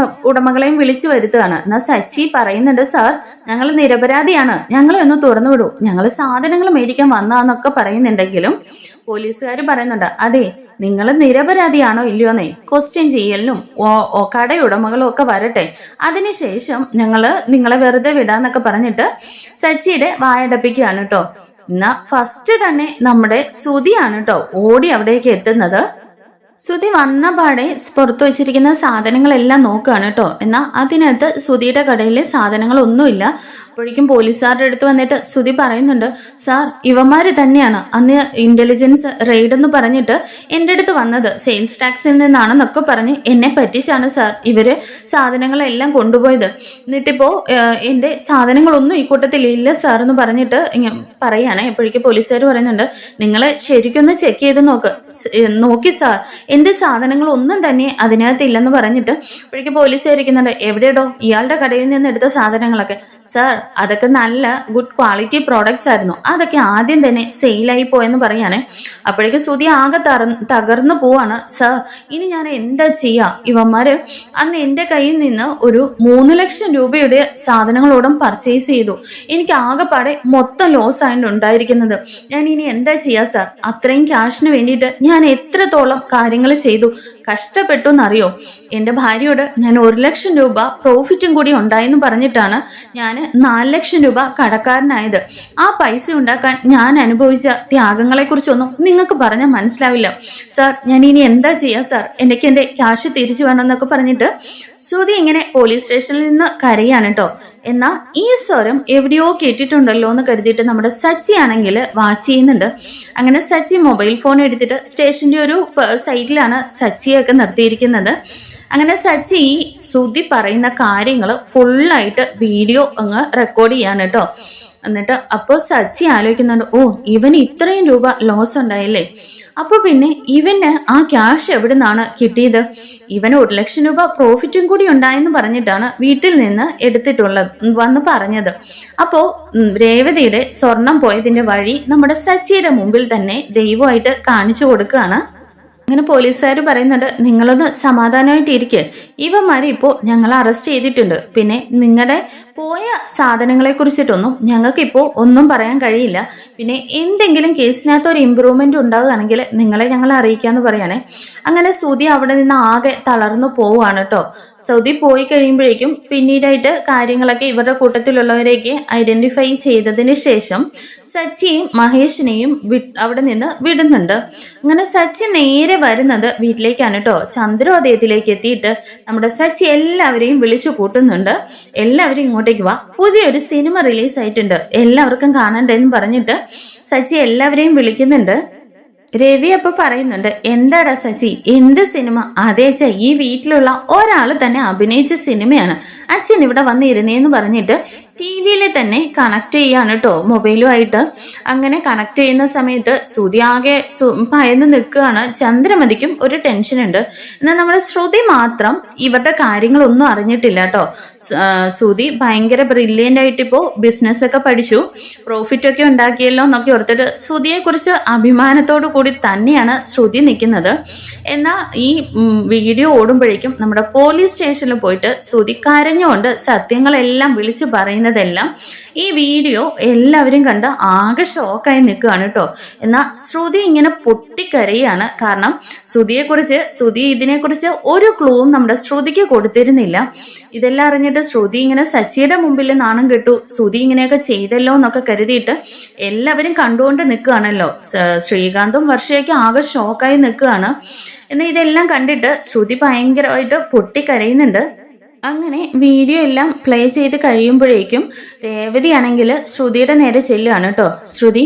ഉടമകളെയും വിളിച്ചു വരുത്തുകയാണ്. എന്നാൽ സച്ചി പറയുന്നുണ്ട്, സാർ ഞങ്ങൾ നിരപരാധിയാണ്, ഞങ്ങളെ ഒന്ന് തുറന്നു വിടൂ, ഞങ്ങൾ സാധനങ്ങൾ മേടിക്കാൻ വന്നാന്നൊക്കെ പറയുന്നുണ്ടെങ്കിലും പോലീസുകാർ പറയുന്നുണ്ട്, അതെ നിങ്ങൾ നിരപരാധിയാണോ ഇല്ലയോന്നേ ക്വസ്റ്റ്യൻ ചെയ്യലിനും കടയുടമകളും ഒക്കെ വരട്ടെ, അതിനുശേഷം നിങ്ങളെ വെറുതെ വിടാന്നൊക്കെ പറഞ്ഞിട്ട് സച്ചിയുടെ വായടപ്പിക്കുകയാണ് കേട്ടോ. എന്നാ ഫസ്റ്റ് തന്നെ നമ്മുടെ ശ്രുതിയാണ് കേട്ടോ ഓടി അവിടേക്ക് എത്തുന്നത്. ശ്രുതി വന്ന പാടെ പുറത്തു വെച്ചിരിക്കുന്ന സാധനങ്ങളെല്ലാം നോക്കുകയാണ് കേട്ടോ. എന്നാൽ അതിനകത്ത് ശ്രുതിയുടെ കടയിലെ സാധനങ്ങളൊന്നുമില്ല. അപ്പോഴേക്കും പോലീസുകാരുടെ അടുത്ത് വന്നിട്ട് ശ്രുതി പറയുന്നുണ്ട്, സാർ ഇവന്മാര് തന്നെയാണ് അന്ന് ഇന്റലിജൻസ് റെയ്ഡ് എന്ന് പറഞ്ഞിട്ട് എൻ്റെ അടുത്ത് വന്നത്, സെയിൽസ് ടാക്സിൽ നിന്നാണെന്നൊക്കെ പറഞ്ഞ് എന്നെ പറ്റിച്ചാണ് സാർ ഇവര് സാധനങ്ങളെല്ലാം കൊണ്ടുപോയത്. എന്നിട്ടിപ്പോ എൻ്റെ സാധനങ്ങളൊന്നും ഈ കൂട്ടത്തിൽ ഇല്ല സാർ എന്ന് പറഞ്ഞിട്ട് പറയാണ്. എപ്പോഴേക്കും പോലീസുകാർ പറയുന്നുണ്ട്, നിങ്ങൾ ശരിക്കൊന്ന് ചെക്ക് ചെയ്ത് നോക്കി സാർ, എന്റെ സാധനങ്ങളൊന്നും തന്നെ അതിനകത്ത് ഇല്ലെന്ന് പറഞ്ഞിട്ട് അപ്പോഴേക്കും പോലീസ് ഇരിക്കുന്നുണ്ട്, എവിടെയോ ഇയാളുടെ കടയിൽ നിന്ന് എടുത്ത സാധനങ്ങളൊക്കെ. സാർ അതൊക്കെ നല്ല ഗുഡ് ക്വാളിറ്റി പ്രോഡക്ട്സ് ആയിരുന്നു, അതൊക്കെ ആദ്യം തന്നെ സെയിലായി പോയെന്ന് പറയാണ്. അപ്പോഴേക്കും ശ്രുതി ആകെ തകർന്നു പോവാണ്. സാർ ഇനി ഞാൻ എന്താ ചെയ്യാ, ഇവന്മാര് അന്ന് എൻ്റെ കയ്യിൽ നിന്ന് ഒരു 3 ലക്ഷം രൂപയുടെ സാധനങ്ങളോടും പർച്ചേസ് ചെയ്തു, എനിക്ക് ആകെപ്പാടെ മൊത്തം ലോസ് ആയിട്ട് ഉണ്ടായിരിക്കുന്നത്, ഞാൻ ഇനി എന്താ ചെയ്യാ സാർ, അത്രയും ക്യാഷിന് വേണ്ടിയിട്ട് ഞാൻ എത്രത്തോളം കാര്യങ്ങൾ ചെയ്തു, കഷ്ടപ്പെട്ടു എന്നറിയോ. എൻ്റെ ഭാര്യയോട് ഞാൻ 1 ലക്ഷം രൂപ പ്രോഫിറ്റും കൂടി ഉണ്ടായെന്ന് പറഞ്ഞിട്ടാണ് ഞാൻ 4 ലക്ഷം രൂപ കടക്കാരനായത്. ആ പൈസ ഉണ്ടാക്കാൻ ഞാൻ അനുഭവിച്ച ത്യാഗങ്ങളെ കുറിച്ചൊന്നും നിങ്ങൾക്ക് പറഞ്ഞാൽ മനസ്സിലാവില്ല സാർ, ഞാൻ ഇനി എന്താ ചെയ്യാ സാർ, എനിക്ക് എൻ്റെ ക്യാഷ് തിരിച്ചു വേണമെന്നൊക്കെ പറഞ്ഞിട്ട് ശ്രുതി ഇങ്ങനെ പോലീസ് സ്റ്റേഷനിൽ നിന്ന് കരയാണ് കേട്ടോ. എന്നാൽ ഈ സ്വരം എവിടെയോ കേട്ടിട്ടുണ്ടല്ലോ എന്ന് കരുതിയിട്ട് നമ്മുടെ സച്ചി ആണെങ്കിൽ വാച്ച് ചെയ്യുന്നുണ്ട്. അങ്ങനെ സച്ചി മൊബൈൽ ഫോൺ എടുത്തിട്ട് സ്റ്റേഷന്റെ ഒരു സൈഡിലാണ് സച്ചിയൊക്കെ നിർത്തിയിരിക്കുന്നത്. അങ്ങനെ സച്ചി ഈ ശ്രുതി പറയുന്ന കാര്യങ്ങൾ ഫുള്ളായിട്ട് വീഡിയോ അങ്ങ് റെക്കോർഡ് ചെയ്യാണ് കേട്ടോ. എന്നിട്ട് അപ്പോൾ സച്ചി ആലോചിക്കുന്നുണ്ട്, ഓ ഇവന് ഇത്രയും രൂപ ലോസ് ഉണ്ടായില്ലേ, അപ്പൊ പിന്നെ ഇവന് ആ ക്യാഷ് എവിടെ നിന്നാണ് കിട്ടിയത്, ഇവന് 1 ലക്ഷം രൂപ പ്രോഫിറ്റും കൂടി ഉണ്ടായെന്ന് പറഞ്ഞിട്ടാണ് വീട്ടിൽ നിന്ന് വന്ന് പറഞ്ഞത്. അപ്പോ രേവതിയുടെ സ്വർണം പോയതിന്റെ വഴി നമ്മുടെ സച്ചിയുടെ മുമ്പിൽ തന്നെ ദൈവമായിട്ട് കാണിച്ചു കൊടുക്കുകയാണ്. അങ്ങനെ പോലീസുകാർ പറയുന്നുണ്ട്, നിങ്ങളൊന്ന് സമാധാനമായിട്ട് ഇരിക്കുക, ഇവന്മാരെ ഇപ്പോൾ ഞങ്ങൾ അറസ്റ്റ് ചെയ്തിട്ടുണ്ട്, പിന്നെ നിങ്ങളുടെ പോയ സാധനങ്ങളെ കുറിച്ചിട്ടൊന്നും ഞങ്ങൾക്കിപ്പോൾ ഒന്നും പറയാൻ കഴിയില്ല, പിന്നെ എന്തെങ്കിലും കേസിനകത്ത് ഒരു ഇമ്പ്രൂവ്മെന്റ് ഉണ്ടാവുകയാണെങ്കിൽ നിങ്ങളെ ഞങ്ങൾ അറിയിക്കാന്ന് പറയാനേ. അങ്ങനെ ശ്രുതി അവിടെ നിന്ന് ആകെ തളർന്നു പോവുകയാണ് കേട്ടോ. ശ്രുതി പോയി കഴിയുമ്പോഴേക്കും പിന്നീടായിട്ട് കാര്യങ്ങളൊക്കെ ഇവരുടെ കൂട്ടത്തിലുള്ളവരെയൊക്കെ ഐഡന്റിഫൈ ചെയ്തതിന് ശേഷം സച്ചിയും മഹേഷിനെയും അവിടെ നിന്ന് വിടുന്നുണ്ട്. അങ്ങനെ സച്ചി നേരെ വരുന്നത് വീട്ടിലേക്കാണ് കേട്ടോ. ചന്ദ്രോദയത്തിലേക്ക് എത്തിയിട്ട് നമ്മുടെ സച്ചി എല്ലാവരെയും വിളിച്ചു കൂട്ടുന്നുണ്ട്, എല്ലാവരും ഇങ്ങോട്ടേക്ക് വാ, പുതിയൊരു സിനിമ റിലീസ് ആയിട്ടുണ്ട്, എല്ലാവർക്കും കാണണ്ടെന്ന് പറഞ്ഞിട്ട് സച്ചി എല്ലാവരെയും വിളിക്കുന്നുണ്ട്. രവി അപ്പൊ പറയുന്നുണ്ട്, എന്താടാ സച്ചി എന്ത് സിനിമ? അതേ അച്ഛ, ഈ വീട്ടിലുള്ള ഒരാൾ തന്നെ അഭിനയിച്ച സിനിമയാണ്, അച്ഛൻ ഇവിടെ വന്നിരുന്നേന്ന് പറഞ്ഞിട്ട് ടി വിയിൽ തന്നെ കണക്ട് ചെയ്യാണ് കേട്ടോ മൊബൈലുമായിട്ട്. അങ്ങനെ കണക്ട് ചെയ്യുന്ന സമയത്ത് ശ്രുതി ആകെ ഭയന്ന് നിൽക്കുകയാണ്. ചന്ദ്രമതിക്കും ഒരു ടെൻഷൻ ഉണ്ട്. എന്നാൽ നമ്മുടെ ശ്രുതി മാത്രം ഇവരുടെ കാര്യങ്ങളൊന്നും അറിഞ്ഞിട്ടില്ല കേട്ടോ. ശ്രുതി ഭയങ്കര ബ്രില്യൻ്റ് ആയിട്ട് ഇപ്പോൾ ബിസിനസ് ഒക്കെ പഠിച്ചു, പ്രോഫിറ്റ് ഒക്കെ ഉണ്ടാക്കിയല്ലോ എന്നൊക്കെ ഓർത്തിട്ട് ശ്രുതിയെ കുറിച്ച് അഭിമാനത്തോടു കൂടി തന്നെയാണ് ശ്രുതി നിൽക്കുന്നത്. എന്നാൽ ഈ വീഡിയോ ഓടുമ്പോഴേക്കും നമ്മുടെ പോലീസ് സ്റ്റേഷനിൽ പോയിട്ട് ശ്രുതി കരഞ്ഞുകൊണ്ട് സത്യങ്ങളെല്ലാം വിളിച്ചു പറയുന്നതെല്ലാം ഈ വീഡിയോ എല്ലാവരും കണ്ട് ആകെ ഷോക്കായി നിൽക്കുകയാണ് കേട്ടോ. എന്നാൽ ശ്രുതി ഇങ്ങനെ പൊട്ടിക്കരയാണ്. കാരണം ശ്രുതി ഇതിനെക്കുറിച്ച് ഒരു ക്ലൂവും നമ്മുടെ ശ്രുതിക്ക് കൊടുത്തിരുന്നില്ല. ഇതെല്ലാം അറിഞ്ഞിട്ട് ശ്രുതി ഇങ്ങനെ സച്ചിയുടെ മുമ്പിൽ നാണം കെട്ടു, ശ്രുതി ഇങ്ങനെയൊക്കെ ചെയ്തല്ലോ എന്നൊക്കെ കരുതിയിട്ട് എല്ലാവരും കണ്ടുകൊണ്ട് നിൽക്കുകയാണല്ലോ. ശ്രീകാന്തും വർഷയൊക്കെ ആകെ ഷോക്കായി നിൽക്കുകയാണ്. എന്നാൽ ഇതെല്ലാം കണ്ടിട്ട് ശ്രുതി ഭയങ്കരമായിട്ട് പൊട്ടിക്കരയുന്നുണ്ട്. അങ്ങനെ വീഡിയോ എല്ലാം പ്ലേ ചെയ്ത് കഴിയുമ്പോഴേക്കും രേവതി ആണെങ്കിൽ ശ്രുതിയുടെ നേരെ ചെല്ലുകയാണ് കേട്ടോ. ശ്രുതി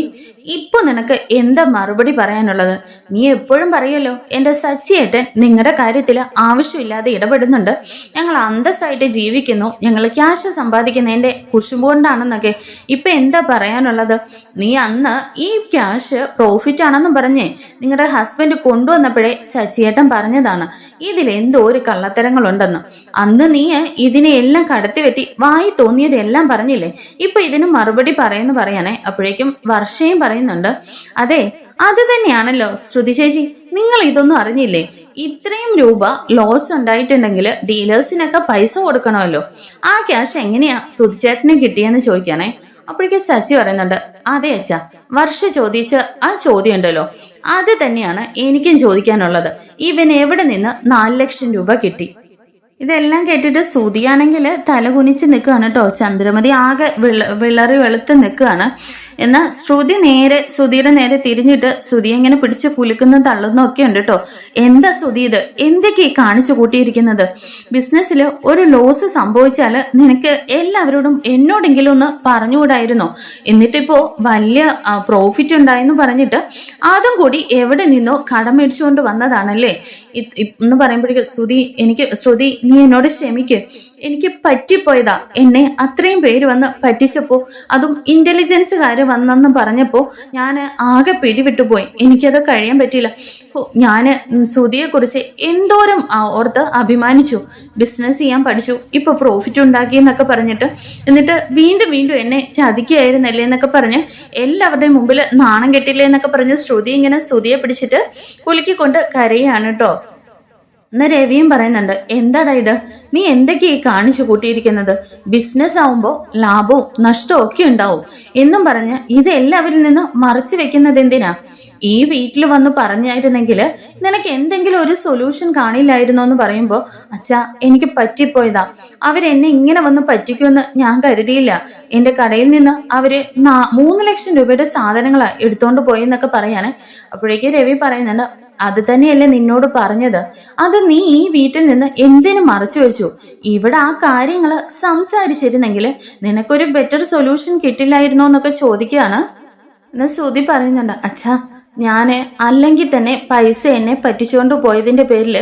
ഇപ്പൊ നിനക്ക് എന്താ മറുപടി പറയാനുള്ളത്? നീ എപ്പോഴും പറയല്ലോ എന്റെ സച്ചിയേട്ടൻ നിങ്ങളുടെ കാര്യത്തിൽ ആവശ്യമില്ലാതെ ഇടപെടുന്നുണ്ട്, ഞങ്ങൾ അന്തസ്സായിട്ട് ജീവിക്കുന്നു, ഞങ്ങൾ ക്യാഷ് സമ്പാദിക്കുന്നതിന്റെ കുശുമ്പ് കൊണ്ടാണെന്നൊക്കെ. ഇപ്പൊ എന്താ പറയാനുള്ളത്? നീ അന്ന് ഈ ക്യാഷ് പ്രോഫിറ്റ് ആണെന്നും പറഞ്ഞേ നിങ്ങളുടെ ഹസ്ബൻഡ് കൊണ്ടുവന്നപ്പോഴേ സച്ചിയേട്ടൻ പറഞ്ഞതാണ് ഇതിലെന്തോ ഒരു കള്ളത്തരങ്ങളുണ്ടെന്ന്. അന്ന് നീ ഇതിനെയെല്ലാം കടത്തിവെട്ടി വായി തോന്നിയതെല്ലാം പറഞ്ഞില്ലേ? ഇപ്പൊ ഇതിന് മറുപടി പറയാനേ. അപ്പോഴേക്കും വർഷയും പറയുന്നുണ്ട്, അതെ അത് തന്നെയാണല്ലോ ശ്രുതി ചേച്ചി, നിങ്ങൾ ഇതൊന്നും അറിഞ്ഞില്ലേ? ഇത്രയും രൂപ ലോസ് ഉണ്ടായിട്ടുണ്ടെങ്കിൽ ഡീലേഴ്സിനൊക്കെ പൈസ കൊടുക്കണമല്ലോ. ആ ക്യാഷ് എങ്ങനെയാ ശ്രുതിചേട്ടന് കിട്ടിയെന്ന് ചോദിക്കാനേ. അപ്പോഴേക്കും സച്ചി പറയുന്നുണ്ട്, അതെ അച്ഛാ, വർഷ ചോദിച്ച ആ ചോദ്യം ഉണ്ടല്ലോ അത് തന്നെയാണ് എനിക്കും ചോദിക്കാനുള്ളത്. ഇവൻ എവിടെ നിന്ന് 4 ലക്ഷം രൂപ കിട്ടി? ഇതെല്ലാം കേട്ടിട്ട് ശ്രുതിയാണെങ്കിൽ തലകുനിച്ച് നിൽക്കുകയാണ് കേട്ടോ. ചന്ദ്രമതി ആകെ വിളറി വെളുത്ത് നിൽക്കുകയാണ്. എന്നാൽ ശ്രുതിയുടെ നേരെ തിരിഞ്ഞിട്ട് ശ്രുതിയെ ഇങ്ങനെ പിടിച്ച് കുലുക്കുന്ന തള്ളുന്ന ഒക്കെ ഉണ്ട് കേട്ടോ. എന്താ ശ്രുതി ഇത്? എന്തൊക്കെയാ കാണിച്ചു കൂട്ടിയിരിക്കുന്നത്? ബിസിനസ്സിൽ ഒരു ലോസ് സംഭവിച്ചാൽ നിനക്ക് എല്ലാവരോടും എന്നോടെങ്കിലും ഒന്ന് പറഞ്ഞുകൂടായിരുന്നോ? എന്നിട്ടിപ്പോ വലിയ പ്രോഫിറ്റ് ഉണ്ടായെന്ന് പറഞ്ഞിട്ട് അതും കൂടി എവിടെ നിന്നോ കടം മേടിച്ചുകൊണ്ട് വന്നതാണല്ലേ എന്ന് പറയുമ്പോഴേക്കും ശ്രുതി നീ എന്നോട് ക്ഷമിക്ക്, എനിക്ക് പറ്റിപ്പോയതാ. എന്നെ അത്രയും പേര് വന്ന് പറ്റിച്ചപ്പോ, അതും ഇന്റലിജൻസുകാര് വന്നെന്ന് പറഞ്ഞപ്പോ ഞാൻ ആകെ പിടിവിട്ടുപോയി. എനിക്കത് കഴിയാൻ പറ്റിയില്ല. ഞാന് ശ്രുതിയെ കുറിച്ച് എന്തോരം ഓർത്ത് അഭിമാനിച്ചു. ബിസിനസ് ചെയ്യാൻ പഠിച്ചു, ഇപ്പൊ പ്രോഫിറ്റ് ഉണ്ടാക്കി എന്നൊക്കെ പറഞ്ഞിട്ട്, എന്നിട്ട് വീണ്ടും എന്നെ ചതിക്കുകയായിരുന്നല്ലേ എന്നൊക്കെ പറഞ്ഞ് എല്ലാവരുടെയും മുമ്പിൽ നാണം കെട്ടില്ലേ എന്നൊക്കെ പറഞ്ഞ് ശ്രുതിയെ പിടിച്ചിട്ട് കുലുക്കിക്കൊണ്ട് കരയാണ് കേട്ടോ. എന്നാ രവിയും പറയുന്നുണ്ട്, എന്താടാ ഇത്? നീ എന്തൊക്കെയാ കാണിച്ചു കൂട്ടിയിരിക്കുന്നത്? ബിസിനസ് ആവുമ്പോ ലാഭവും നഷ്ടവും ഒക്കെ ഉണ്ടാവും എന്നും പറഞ്ഞ് ഇത് എല്ലാവരിൽ നിന്ന് മറച്ചു വെക്കുന്നത് എന്തിനാ? ഈ വീട്ടിൽ വന്ന് പറഞ്ഞായിരുന്നെങ്കിൽ നിനക്ക് എന്തെങ്കിലും ഒരു സൊല്യൂഷൻ കാണില്ലായിരുന്നോ എന്ന് പറയുമ്പോ, അച്ഛാ എനിക്ക് പറ്റിപ്പോയതാ, അവരെന്നെ ഇങ്ങനെ വന്ന് പറ്റിക്കുമെന്ന് ഞാൻ കരുതിയില്ല. എന്റെ കടയിൽ നിന്ന് അവര് 3 ലക്ഷം രൂപയുടെ സാധനങ്ങളാ എടുത്തോണ്ട് പോയെന്നൊക്കെ പറയാണ്. അപ്പോഴേക്ക് രവി പറയുന്നുണ്ട്, അത് തന്നെയല്ലേ നിന്നോട് പറഞ്ഞത്? അത് നീ ഈ വീട്ടിൽ നിന്ന് എന്തിനു മറച്ചു വെച്ചു? ഇവിടെ ആ കാര്യങ്ങള് സംസാരിച്ചിരുന്നെങ്കിൽ നിനക്കൊരു ബെറ്റർ സൊല്യൂഷൻ കിട്ടില്ലായിരുന്നോ എന്നൊക്കെ ചോദിക്കുകയാണ്. എന്നാ ശ്രുതി പറയുന്നുണ്ട്, അച്ഛാ ഞാന് അല്ലെങ്കിൽ തന്നെ പൈസ എന്നെ പറ്റിച്ചുകൊണ്ട് പോയതിന്റെ പേരിൽ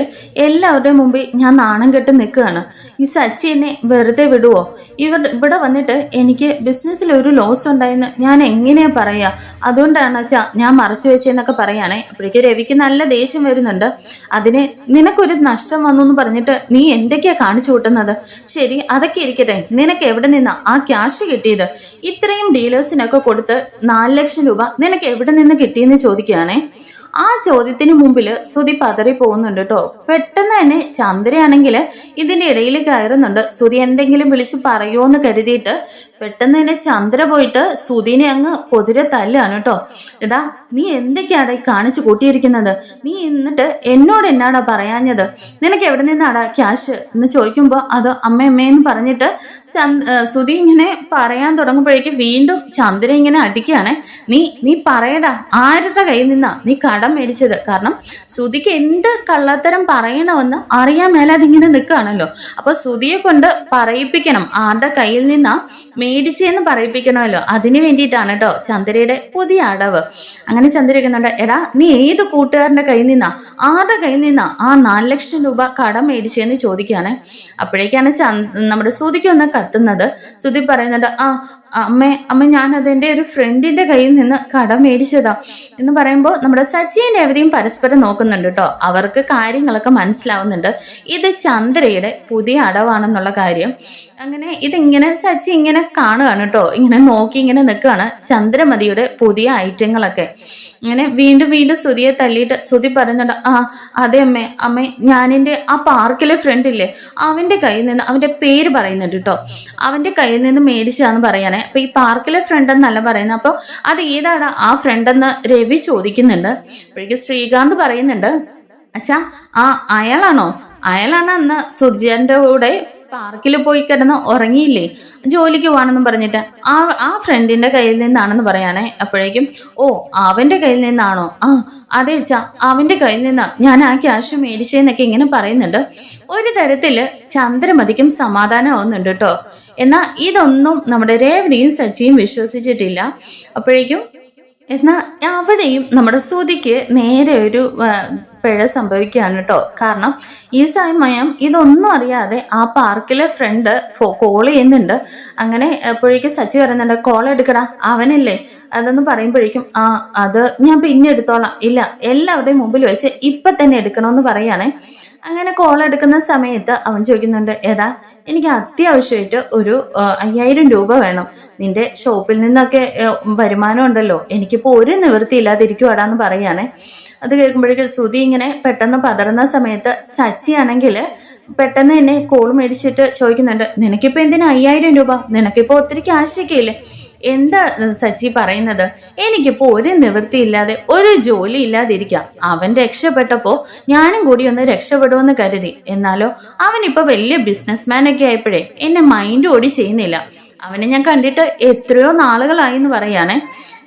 എല്ലാവരുടെയും മുമ്പിൽ ഞാൻ നാണം കെട്ട് നിൽക്കുകയാണ്. ഈ സച്ചി എന്നെ വെറുതെ വിടുവോ? ഇവിടെ വന്നിട്ട് എനിക്ക് ബിസിനസ്സിൽ ഒരു ലോസ് ഉണ്ടായെന്ന് ഞാൻ എങ്ങനെയാ പറയാ? അതുകൊണ്ടാണ് അച്ഛാ ഞാൻ മറച്ചു വെച്ചെന്നൊക്കെ പറയാണേ. അപ്പോഴേക്ക് രവിക്ക് നല്ല ദേഷ്യം വരുന്നുണ്ട്. അതിന് നിനക്കൊരു നഷ്ടം വന്നു എന്ന് പറഞ്ഞിട്ട് നീ എന്തൊക്കെയാ കാണിച്ചു കൂട്ടുന്നത്? ശരി, അതൊക്കെ ഇരിക്കട്ടെ, നിനക്ക് എവിടെ നിന്നാ ആ ക്യാഷ് കിട്ടിയത്? ഇത്രയും ഡീലേഴ്സിനൊക്കെ കൊടുത്ത് 4 ലക്ഷം രൂപ നിനക്ക് എവിടെ നിന്ന് കിട്ടിയെന്ന് ചോദിക്കുകയാണേ. ആ ചോദ്യത്തിന് മുമ്പിൽ ശ്രുതി പതറി പോകുന്നുണ്ട് കേട്ടോ. പെട്ടെന്ന് തന്നെ ചന്ദ്രയാണെങ്കിൽ ഇതിന്റെ ഇടയിൽ കയറുന്നുണ്ട്. ശ്രുതി എന്തെങ്കിലും വിളിച്ച് പറയുമോന്ന് കരുതിയിട്ട് പെട്ടെന്ന് തന്നെ ചന്ദ്ര പോയിട്ട് ശ്രുതിനെ അങ്ങ് പൊതിരെ തല്ലാണ് കേട്ടോ. എടാ നീ എന്തൊക്കെയാടാ കാണിച്ചു കൂട്ടിയിരിക്കുന്നത്? നീ എന്നിട്ട് എന്നോട് എന്നാടാ പറയാഞ്ഞത്? നിനക്ക് എവിടെ നിന്നാടാ ക്യാഷ് എന്ന് ചോദിക്കുമ്പോ അത് അമ്മയെന്ന് പറഞ്ഞിട്ട് ശ്രുതി ഇങ്ങനെ പറയാൻ തുടങ്ങുമ്പോഴേക്കും വീണ്ടും ചന്ദ്ര ഇങ്ങനെ അടിക്കുകയാണ്. നീ പറയടാ, ആരുടെ കയ്യിൽ നിന്നാ നീ കടം മേടിച്ചത്? കാരണം ശ്രുതിക്ക് എന്ത് കള്ളത്തരം പറയണമെന്ന് അറിയാൻ മേലാതെ ഇങ്ങനെ നിൽക്കുകയാണല്ലോ. അപ്പൊ ശ്രുതിയെ കൊണ്ട് പറയിപ്പിക്കണം, ആരുടെ കയ്യിൽ നിന്നാ മേടിച്ചെന്ന് പറയിപ്പിക്കണമല്ലോ. അതിനു വേണ്ടിയിട്ടാണ് കേട്ടോ ചന്ദ്രയുടെ പുതിയ അടവ്. അങ്ങനെ ചന്ദ്ര ഇരിക്കുന്നുണ്ട്, എടാ നീ ഏത് കൂട്ടുകാരന്റെ കയ്യിൽ നിന്നാ, ആരുടെ കയ്യിൽ നിന്നാ ആ 4 ലക്ഷം രൂപ കടം മേടിച്ചെന്ന് ചോദിക്കുകയാണ്. അപ്പോഴേക്കാണ് നമ്മുടെ ശ്രുതിക്ക് ഒന്ന് കത്തുന്നത്. ശ്രുതി പറയുന്നുണ്ട്, അമ്മ ഞാനത് എൻ്റെ ഒരു ഫ്രണ്ടിന്റെ കയ്യിൽ നിന്ന് കടം മേടിച്ചതാ എന്ന് പറയുമ്പോൾ നമ്മുടെ സച്ചിയും രവതിയും പരസ്പരം നോക്കുന്നുണ്ട് കേട്ടോ. അവർക്ക് കാര്യങ്ങളൊക്കെ മനസ്സിലാവുന്നുണ്ട് ഇത് ചന്ദ്രയുടെ പുതിയ അടവാണെന്നുള്ള കാര്യം. അങ്ങനെ ഇതിങ്ങനെ സച്ചി ഇങ്ങനെ കാണുകയാണ് കേട്ടോ, ഇങ്ങനെ നോക്കി ഇങ്ങനെ നിൽക്കുകയാണ് ചന്ദ്രമതിയുടെ പുതിയ ഐറ്റങ്ങളൊക്കെ. അങ്ങനെ വീണ്ടും ശ്രുതിയെ തല്ലിയിട്ട് ശ്രുതി പറയുന്നുണ്ട്, അതെ അമ്മ ഞാനെൻ്റെ ആ പാർക്കിലെ ഫ്രണ്ട് ഇല്ലേ അവന്റെ കയ്യിൽ നിന്ന്, അവന്റെ പേര് പറയുന്നുണ്ട് കേട്ടോ, അവന്റെ കയ്യിൽ നിന്ന് മേടിച്ചാന്ന് പറയാനേ. അപ്പൊ ഈ പാർക്കിലെ ഫ്രണ്ട് എന്നല്ല പറയുന്നത്. അപ്പൊ അത് ഏതാണ് ആ ഫ്രണ്ട് എന്ന് രവി ചോദിക്കുന്നുണ്ട്. അപ്പോഴേക്ക് ശ്രീകാന്ത് പറയുന്നുണ്ട്, അച്ഛാ അയാളാണ് അന്ന് സുജിന്റെ കൂടെ പാർക്കിൽ പോയി കിടന്ന് ഉറങ്ങിയില്ലേ, ജോലിക്ക് പോവാണെന്നും പറഞ്ഞിട്ട് ആ ഫ്രണ്ടിന്റെ കയ്യിൽ നിന്നാണെന്ന് പറയാണേ. അപ്പോഴേക്കും അവന്റെ കയ്യിൽ നിന്നാണോ? അതെ അച്ഛാ, അവന്റെ കയ്യിൽ നിന്നാ ഞാൻ ആ ക്യാഷ് മേടിച്ചെന്നൊക്കെ ഇങ്ങനെ പറയുന്നുണ്ട്. ഒരു തരത്തില് ചന്ദ്രമതിക്കും സമാധാനമാവുന്നുണ്ട് കേട്ടോ. എന്നാൽ ഇതൊന്നും നമ്മുടെ രേവതിയും സച്ചിയും വിശ്വസിച്ചിട്ടില്ല. അപ്പോഴേക്കും എന്നാൽ അവിടെയും നമ്മുടെ ശ്രുതിക്ക് നേരെ ഒരു പിഴ സംഭവിക്കുകയാണ് കേട്ടോ. കാരണം ഈ സമയം ഇതൊന്നും അറിയാതെ ആ പാർക്കിലെ ഫ്രണ്ട് കോൾ ചെയ്യുന്നുണ്ട്. അങ്ങനെ അപ്പോഴേക്കും സച്ചി പറയുന്നുണ്ട്, കോൾ എടുക്കടാ അവനല്ലേ അതെന്ന് പറയുമ്പോഴേക്കും അത് ഞാൻ പിന്നെ എടുത്തോളാം, ഇല്ല എല്ലാവരുടെയും മുമ്പിൽ വെച്ച് ഇപ്പം തന്നെ എടുക്കണമെന്ന് പറയുകയാണേ. അങ്ങനെ കോൾ എടുക്കുന്ന സമയത്ത് അവൻ ചോദിക്കുന്നുണ്ട്, ഏതാ എനിക്ക് അത്യാവശ്യമായിട്ട് ഒരു 5000 രൂപ വേണം, നിന്റെ ഷോപ്പിൽ നിന്നൊക്കെ വരുമാനം ഉണ്ടല്ലോ, എനിക്കിപ്പോൾ ഒരു നിവൃത്തി ഇല്ലാതിരിക്കുവാടാന്ന് പറയുകയാണേ. അത് കേൾക്കുമ്പോഴേക്കും ശ്രുതി ഇങ്ങനെ പെട്ടെന്ന് പതറുന്ന സമയത്ത് സച്ചി ആണെങ്കിൽ പെട്ടെന്ന് തന്നെ കോൾ മേടിച്ചിട്ട് ചോദിക്കുന്നുണ്ട്, നിനക്കിപ്പോൾ എന്തിനാ 5000 രൂപ, നിനക്കിപ്പോൾ ഒത്തിരി ക്യാഷൊക്കെ ഇല്ലേ, എന്താ സച്ചി പറയുന്നത്, എനിക്കിപ്പോ ഒരു നിവൃത്തി ഇല്ലാതെ ഒരു ജോലി ഇല്ലാതിരിക്കാം, അവൻ രക്ഷപ്പെട്ടപ്പോ ഞാനും കൂടി ഒന്ന് രക്ഷപ്പെടുമെന്ന് കരുതി, എന്നാലോ അവനിപ്പോ വലിയ ബിസിനസ്മാൻ ഒക്കെ ആയപ്പോഴേ എന്നെ മൈൻഡ് ഓടി ചെയ്യുന്നില്ല, അവനെ ഞാൻ കണ്ടിട്ട് എത്രയോ നാളുകളായി എന്ന് പറയാനേ.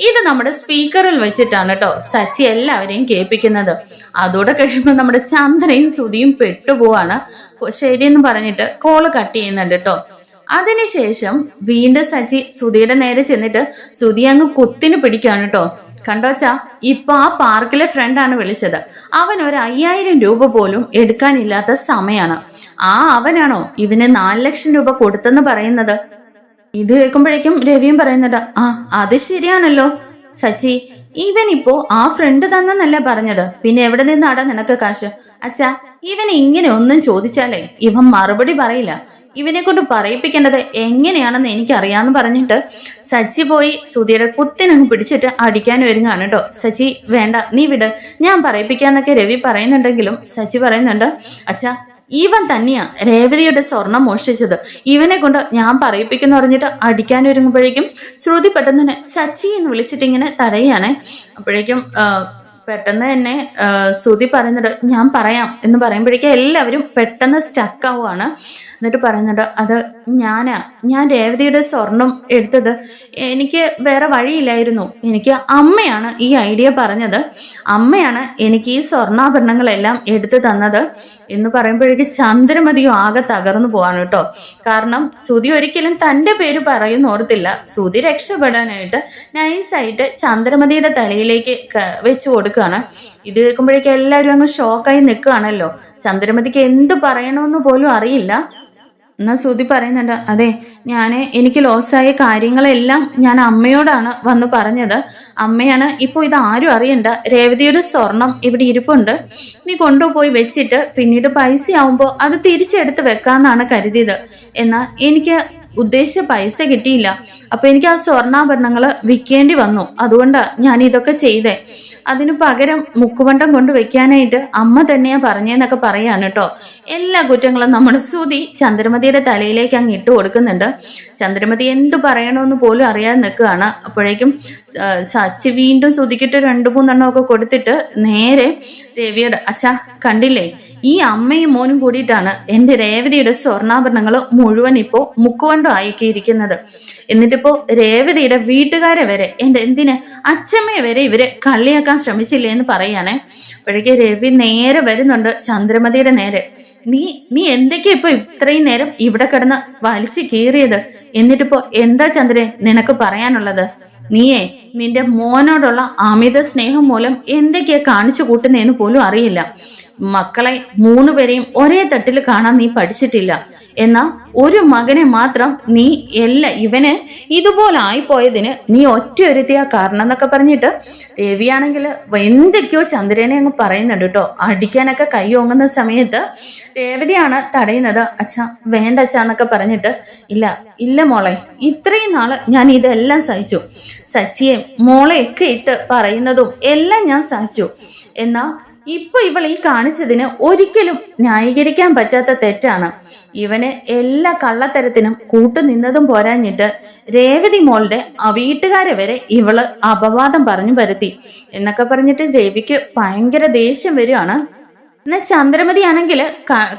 ഇത് നമ്മുടെ സ്പീക്കറിൽ വെച്ചിട്ടാണ് കേട്ടോ സച്ചി എല്ലാവരെയും കേൾപ്പിക്കുന്നത്. അതോടെ കഴിയുമ്പോൾ നമ്മുടെ ചന്ദ്രയും ശ്രുതിയും പെട്ടുപോവാണ്. ശരിയെന്ന് പറഞ്ഞിട്ട് കോള് കട്ട് ചെയ്യുന്നുണ്ട് കേട്ടോ. അതിനുശേഷം വീണ്ടും സച്ചി ശ്രുതിയുടെ നേരെ ചെന്നിട്ട് ശ്രുതി അങ്ങ് കുത്തിന് പിടിക്കാണ് കേട്ടോ. കണ്ടോച്ചാ, ഇപ്പൊ ആ പാർക്കിലെ ഫ്രണ്ടാണ് വിളിച്ചത്, അവൻ ഒരു 5000 രൂപ പോലും എടുക്കാനില്ലാത്ത സമയമാണ്. അവനാണോ ഇവന് 4 ലക്ഷം രൂപ കൊടുത്തെന്ന് പറയുന്നത്? ഇത് കേൾക്കുമ്പോഴേക്കും രവിയും പറയുന്നുണ്ട്, അത് ശരിയാണല്ലോ സച്ചി, ഇവനിപ്പോ ആ ഫ്രണ്ട് തന്നെന്നല്ലേ പറഞ്ഞത്, പിന്നെ എവിടെ നിന്നാടാ നിനക്ക് കാശ്? അച്ഛാ, ഇവൻ ഇങ്ങനെ ഒന്നും ചോദിച്ചാലേ ഇവൻ മറുപടി പറയില്ല, ഇവനെ കൊണ്ട് പറയിപ്പിക്കേണ്ടത് എങ്ങനെയാണെന്ന് എനിക്കറിയാന്ന് പറഞ്ഞിട്ട് സച്ചി പോയി ശ്രുതിയുടെ കുത്തിനങ്ങ് പിടിച്ചിട്ട് അടിക്കാൻ ഒരുങ്ങാണ് കേട്ടോ. സച്ചി വേണ്ട, നീ വിട്, ഞാൻ പറയിപ്പിക്കാന്നൊക്കെ രവി പറയുന്നുണ്ടെങ്കിലും സച്ചി പറയുന്നുണ്ട്, അച്ഛാ ഇവൻ തന്നെയാ രേവതിയുടെ സ്വർണം മോഷ്ടിച്ചത്, ഇവനെ കൊണ്ട് ഞാൻ പറയിപ്പിക്കുന്നു പറഞ്ഞിട്ട് അടിക്കാനൊരുങ്ങുമ്പോഴേക്കും ശ്രുതി പെട്ടെന്ന് തന്നെ സച്ചി എന്ന് വിളിച്ചിട്ട് ഇങ്ങനെ തടയാണ്. അപ്പോഴേക്കും പെട്ടെന്ന് തന്നെ ശ്രുതി പറയുന്നുണ്ട്, ഞാൻ പറയാം എന്ന് പറയുമ്പോഴേക്കും എല്ലാവരും പെട്ടെന്ന് സ്റ്റക്കാവുകയാണ്. എന്നിട്ട് പറയുന്നുണ്ട്, അത് ഞാൻ രേവതിയുടെ സ്വർണം എടുത്തത് എനിക്ക് വേറെ വഴിയില്ലായിരുന്നു, എനിക്ക് അമ്മയാണ് ഈ ഐഡിയ പറഞ്ഞത്, അമ്മയാണ് എനിക്ക് ഈ സ്വർണ്ണാഭരണങ്ങളെല്ലാം എടുത്തു തന്നത് എന്ന് പറയുമ്പോഴേക്കും ചന്ദ്രമതിയും ആകെ തകർന്നു പോവാണ് കേട്ടോ. കാരണം ശ്രുതി ഒരിക്കലും തൻ്റെ പേര് പറയുന്ന ഓർത്തില്ല, ശ്രുതി രക്ഷപ്പെടാനായിട്ട് നൈസായിട്ട് ചന്ദ്രമതിയുടെ തലയിലേക്ക് വെച്ചു കൊടുക്കുകയാണ്. ഇത് കേൾക്കുമ്പോഴേക്കും എല്ലാവരും അങ്ങ് ഷോക്കായി നിൽക്കുകയാണല്ലോ. ചന്ദ്രമതിക്ക് എന്ത് പറയണമെന്ന് പോലും അറിയില്ല. എന്നാൽ ശ്രുതി പറയുന്നുണ്ട്, അതെ എനിക്ക് ലോസായ കാര്യങ്ങളെല്ലാം ഞാൻ അമ്മയോടാണ് വന്ന് പറഞ്ഞത്, അമ്മയാണ് ഇപ്പോൾ ഇത് ആരും അറിയണ്ട, രേവതിയുടെ സ്വർണം ഇവിടെ ഇരിപ്പുണ്ട്, നീ കൊണ്ടുപോയി വെച്ചിട്ട് പിന്നീട് പൈസ ആവുമ്പോൾ അത് തിരിച്ചെടുത്ത് വെക്കാന്നാണ് കരുതിയത്, എന്നാൽ എനിക്ക് ഉദ്ദേശിച്ച പൈസ കിട്ടിയില്ല, അപ്പൊ എനിക്ക് ആ സ്വർണ്ണാഭരണങ്ങൾ വിൽക്കേണ്ടി വന്നു, അതുകൊണ്ടാണ് ഞാൻ ഇതൊക്കെ ചെയ്തേ, അതിനു പകരം മുക്കുവണ്ടം കൊണ്ട് വെക്കാനായിട്ട് അമ്മ തന്നെയാ പറഞ്ഞെന്നൊക്കെ പറയാണ് കേട്ടോ. എല്ലാ കുറ്റങ്ങളും നമ്മുടെ ശ്രുതി ചന്ദ്രമതിയുടെ തലയിലേക്ക് അങ്ങ് ഇട്ട് കൊടുക്കുന്നുണ്ട്. ചന്ദ്രമതി എന്ത് പറയണമെന്ന് പോലും അറിയാതെ നിൽക്കുകയാണ്. അപ്പോഴേക്കും സച്ചി വീണ്ടും ശ്രുതിക്കിട്ട് 2-3 ഒക്കെ കൊടുത്തിട്ട് നേരെ രവിയുടെ, അച്ഛാ കണ്ടില്ലേ, ഈ അമ്മയും മോനും കൂടിയിട്ടാണ് എൻ്റെ രേവതിയുടെ സ്വർണ്ണാഭരണങ്ങൾ മുഴുവൻ ഇപ്പോൾ മുക്കുവണ്ടം ആക്കിയിരിക്കുന്നത്, എന്നിട്ടിപ്പോ രേവതിയുടെ വീട്ടുകാരെ വരെ എന്തിന് അച്ഛമ്മയെ വരെ ഇവര് കള്ളിയാക്കാൻ ശ്രമിച്ചില്ലേ എന്ന് പറയാനേ. അപ്പോഴേക്ക് രവി നേരെ വരുന്നുണ്ട് ചന്ദ്രമതിയുടെ നേരെ, നീ എന്തൊക്കെയാ ഇപ്പൊ ഇത്രയും നേരം ഇവിടെ കിടന്ന് വലിച്ചു കീറിയത്, എന്നിട്ടിപ്പോ എന്താ ചന്ദ്രേ നിനക്ക് പറയാനുള്ളത്? നീയേ നിന്റെ മോനോടുള്ള അമിത സ്നേഹം മൂലം എന്തൊക്കെയാ കാണിച്ചു കൂട്ടുന്നതെന്ന് പോലും അറിയില്ല, മക്കളെ 3 പേരെയും ഒരേ തട്ടിൽ കാണാൻ നീ പഠിച്ചിട്ടില്ല, എന്നാ ഒരു മകനെ മാത്രം നീ ഇവന് ഇതുപോലെ ആയിപ്പോയതിന് നീ ഒറ്റയൊരുത്തിയ കാരണം എന്നൊക്കെ പറഞ്ഞിട്ട് രവിയാണെങ്കിൽ എന്തൊക്കെയോ ചന്ദ്രനെ അങ്ങ് പറയുന്നുണ്ട് കേട്ടോ. അടിക്കാനൊക്കെ കൈ ഓങ്ങുന്ന സമയത്ത് രേവതിയാണ് തടയുന്നത്. അച്ഛാ വേണ്ട അച്ഛാ എന്നൊക്കെ പറഞ്ഞിട്ട്, ഇല്ല മോളെ, ഇത്രയും നാള് ഞാൻ ഇതെല്ലാം സഹിച്ചു, സച്ചിയെ മോളെയൊക്കെ ഇട്ട് പറയുന്നതും എല്ലാം ഞാൻ സഹിച്ചു, എന്നാ ഇപ്പൊ ഇവൾ ഈ കാണിച്ചതിന് ഒരിക്കലും ന്യായീകരിക്കാൻ പറ്റാത്ത തെറ്റാണ്, ഇവന് എല്ലാ കള്ളത്തരത്തിനും കൂട്ടുനിന്നതും പോരാഞ്ഞിട്ട് രേവതി മോളുടെ വീട്ടുകാരെ വരെ ഇവള് അപവാദം പറഞ്ഞു പരത്തി എന്നൊക്കെ പറഞ്ഞിട്ട് രവിക്ക് ഭയങ്കര ദേഷ്യം വരികയാണ്. എന്നാൽ ചന്ദ്രമതി ആണെങ്കിൽ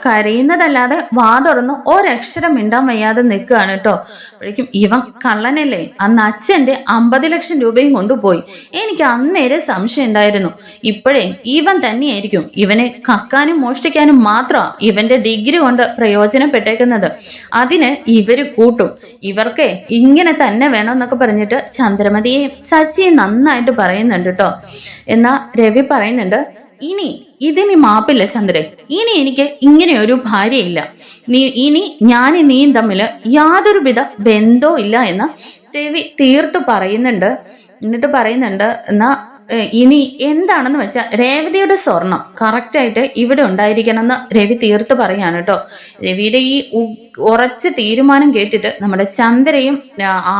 കരയുന്നതല്ലാതെ വാ തുറന്ന് ഒരക്ഷരം മിണ്ടാൻ വയ്യാതെ നിൽക്കുകയാണ് കേട്ടോ. അപ്പോഴേക്കും ഇവൻ കള്ളനല്ലേ, അന്ന് അച്ഛൻ്റെ 50 ലക്ഷം രൂപയും കൊണ്ടുപോയി. എനിക്ക് അന്നേരം സംശയം ഉണ്ടായിരുന്നു, ഇപ്പോഴേ ഇവൻ തന്നെയായിരിക്കും ഇവനെ കക്കാനും മോഷ്ടിക്കാനും മാത്രമാണ് ഇവന്റെ ഡിഗ്രി കൊണ്ട് പ്രയോജനപ്പെട്ടേക്കുന്നത്. അതിന് ഇവര് കൂട്ടും, ഇവർക്ക് ഇങ്ങനെ തന്നെ വേണമെന്നൊക്കെ പറഞ്ഞിട്ട് ചന്ദ്രമതിയെ സച്ചിയെ നന്നായിട്ട് പറയുന്നുണ്ട് കേട്ടോ. എന്നാ രവി പറയുന്നുണ്ട്, ഇതിനി മാപ്പില്ല ചന്ദ്രൻ, ഇനി എനിക്ക് ഇങ്ങനെ ഒരു ഭാര്യയില്ല. ഇനി നീയും തമ്മിൽ യാതൊരുവിധ ബന്ധവും ഇല്ല എന്ന് രവി തീർത്തു പറയുന്നുണ്ട്. എന്നിട്ട് പറയുന്നുണ്ട്, എന്നാ ഇനി എന്താണെന്ന് വെച്ചാൽ രേവതിയുടെ സ്വർണം കറക്റ്റായിട്ട് ഇവിടെ ഉണ്ടായിരിക്കണം എന്ന് രവി തീർത്ത് പറയാണ് കേട്ടോ. രവിയുടെ ഈ ഉറച്ച തീരുമാനം കേട്ടിട്ട് നമ്മുടെ ചന്ദ്രയും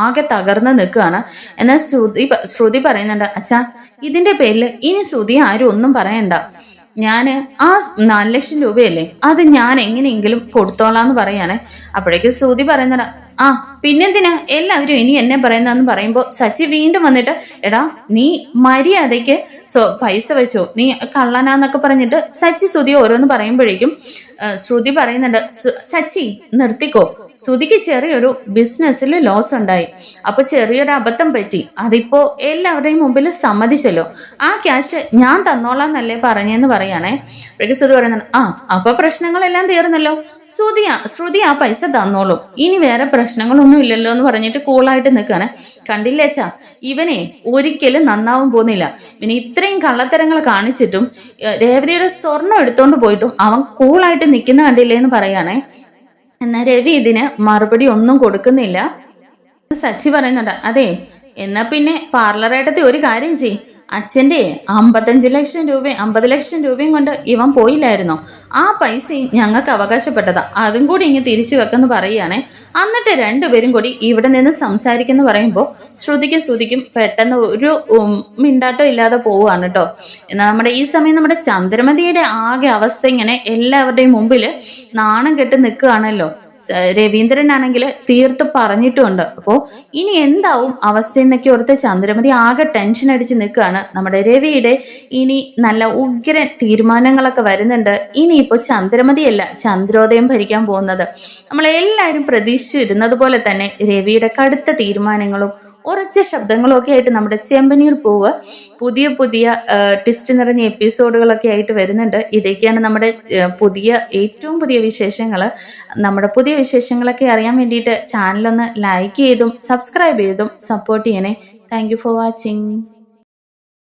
ആകെ തകർന്ന് നിൽക്കുകയാണ്. എന്നാൽ ശ്രുതി പറയുന്നുണ്ട്, അച്ഛാ ഇതിന്റെ പേരിൽ ഇനി ശ്രുതി ആരും ഒന്നും പറയണ്ട, ഞാൻ ആ 4 ലക്ഷം രൂപയല്ലേ അത് ഞാൻ എങ്ങനെയെങ്കിലും കൊടുത്തോളാന്ന് പറയാനേ. അപ്പോഴേക്കും ശ്രുതി പറയുന്നടാ, പിന്നെന്തിനാ എല്ലാവരും ഇനി എന്നെ പറയുന്നതെന്ന് പറയുമ്പോൾ സച്ചി വീണ്ടും വന്നിട്ട്, എടാ നീ മര്യാദയ്ക്ക് പൈസ വെച്ചോ, നീ കള്ളനാന്നൊക്കെ പറഞ്ഞിട്ട് സച്ചി ശ്രുതി ഓരോന്ന് പറയുമ്പോഴേക്കും ശ്രുതി പറയുന്നുണ്ട്, സച്ചി നിർത്തിക്കോ, ശ്രുതിക്ക് ചെറിയൊരു ബിസിനസ്സിൽ ലോസ് ഉണ്ടായി, അപ്പൊ ചെറിയൊരു അബദ്ധം പറ്റി, അതിപ്പോ എല്ലാവരുടെയും മുമ്പിൽ സമ്മതിച്ചല്ലോ, ആ ക്യാഷ് ഞാൻ തന്നോളാന്നല്ലേ പറഞ്ഞെന്ന് പറയാണേ. അപ്പോഴേക്കും ശ്രുതി പറയുന്നുണ്ട്, അപ്പൊ പ്രശ്നങ്ങളെല്ലാം തീർന്നല്ലോ, ശ്രുതി ആ പൈസ തന്നോളും, ഇനി വേറെ പ്രശ്നങ്ങളൊന്നും ഇല്ലല്ലോ എന്ന് പറഞ്ഞിട്ട് കൂളായിട്ട് നിൽക്കുകയാണ്. കണ്ടില്ലേച്ചാ, ഇവനെ ഒരിക്കലും നന്നാവും പോകുന്നില്ല, ഇവന് ഇത്രയും കള്ളത്തരങ്ങൾ കാണിച്ചിട്ടും രേവതിയുടെ സ്വർണം എടുത്തോണ്ട് പോയിട്ടും അവൻ കൂളായിട്ട് നിൽക്കുന്ന കണ്ടില്ലേ എന്ന് പറയാണേ. എന്നാൽ രവി ഇതിന് മറുപടി ഒന്നും കൊടുക്കുന്നില്ല. സച്ചി പറയുന്നുണ്ട്, അതെ എന്നാ പിന്നെ പാർലറേട്ടത്തെ ഒരു കാര്യം ചെയ്, അച്ഛൻ്റെ 50 ലക്ഷം രൂപയും കൊണ്ട് ഇവൻ പോയില്ലായിരുന്നോ, ആ പൈസയും ഞങ്ങൾക്ക് അവകാശപ്പെട്ടതാ, അതും കൂടി ഇങ്ങനെ തിരിച്ചു വെക്കെന്ന് പറയുകയാണെ. എന്നിട്ട് രണ്ടുപേരും കൂടി ഇവിടെ നിന്ന് സംസാരിക്കുന്നു പറയുമ്പോൾ ശ്രുതിക്കും പെട്ടെന്ന് ഒരു മിണ്ടാട്ടോ ഇല്ലാതെ പോവുകയാണ് കേട്ടോ. എന്നാൽ നമ്മുടെ ഈ സമയം നമ്മുടെ ചന്ദ്രമതിയുടെ ആകെ അവസ്ഥ ഇങ്ങനെ എല്ലാവരുടെയും മുമ്പിൽ നാണം കെട്ട് നിൽക്കുകയാണല്ലോ. രവീന്ദ്രനാണെങ്കിൽ തീർത്ത് പറഞ്ഞിട്ടുമുണ്ട്. അപ്പോൾ ഇനി എന്താവും അവസ്ഥ എന്നൊക്കെ ഓർത്ത് ചന്ദ്രമതി ആകെ ടെൻഷൻ അടിച്ച് നിൽക്കുകയാണ്. നമ്മുടെ രവിയുടെ ഇനി നല്ല ഉഗ്രൻ തീരുമാനങ്ങളൊക്കെ വരുന്നുണ്ട്. ഇനിയിപ്പോൾ ചന്ദ്രമതിയല്ല ചന്ദ്രോദയം ഭരിക്കാൻ പോകുന്നത്. നമ്മളെല്ലാവരും പ്രതീക്ഷിച്ചിരുന്നത് പോലെ തന്നെ രവിയുടെ കടുത്ത തീരുമാനങ്ങളും ഉറച്ച ശബ്ദങ്ങളും ഒക്കെ ആയിട്ട് നമ്മുടെ ചെമ്പനീർ പൂവ് പുതിയ ട്വിസ്റ്റ് നിറഞ്ഞ എപ്പിസോഡുകളൊക്കെ ആയിട്ട് വരുന്നുണ്ട്. ഇതൊക്കെയാണ് നമ്മുടെ ഏറ്റവും പുതിയ വിശേഷങ്ങൾ. നമ്മുടെ പുതിയ വിശേഷങ്ങളൊക്കെ അറിയാൻ വേണ്ടിയിട്ട് ചാനലൊന്ന് ലൈക്ക് ചെയ്തും സബ്സ്ക്രൈബ് ചെയ്തും സപ്പോർട്ട് ചെയ്യണേ. Thank you for watching.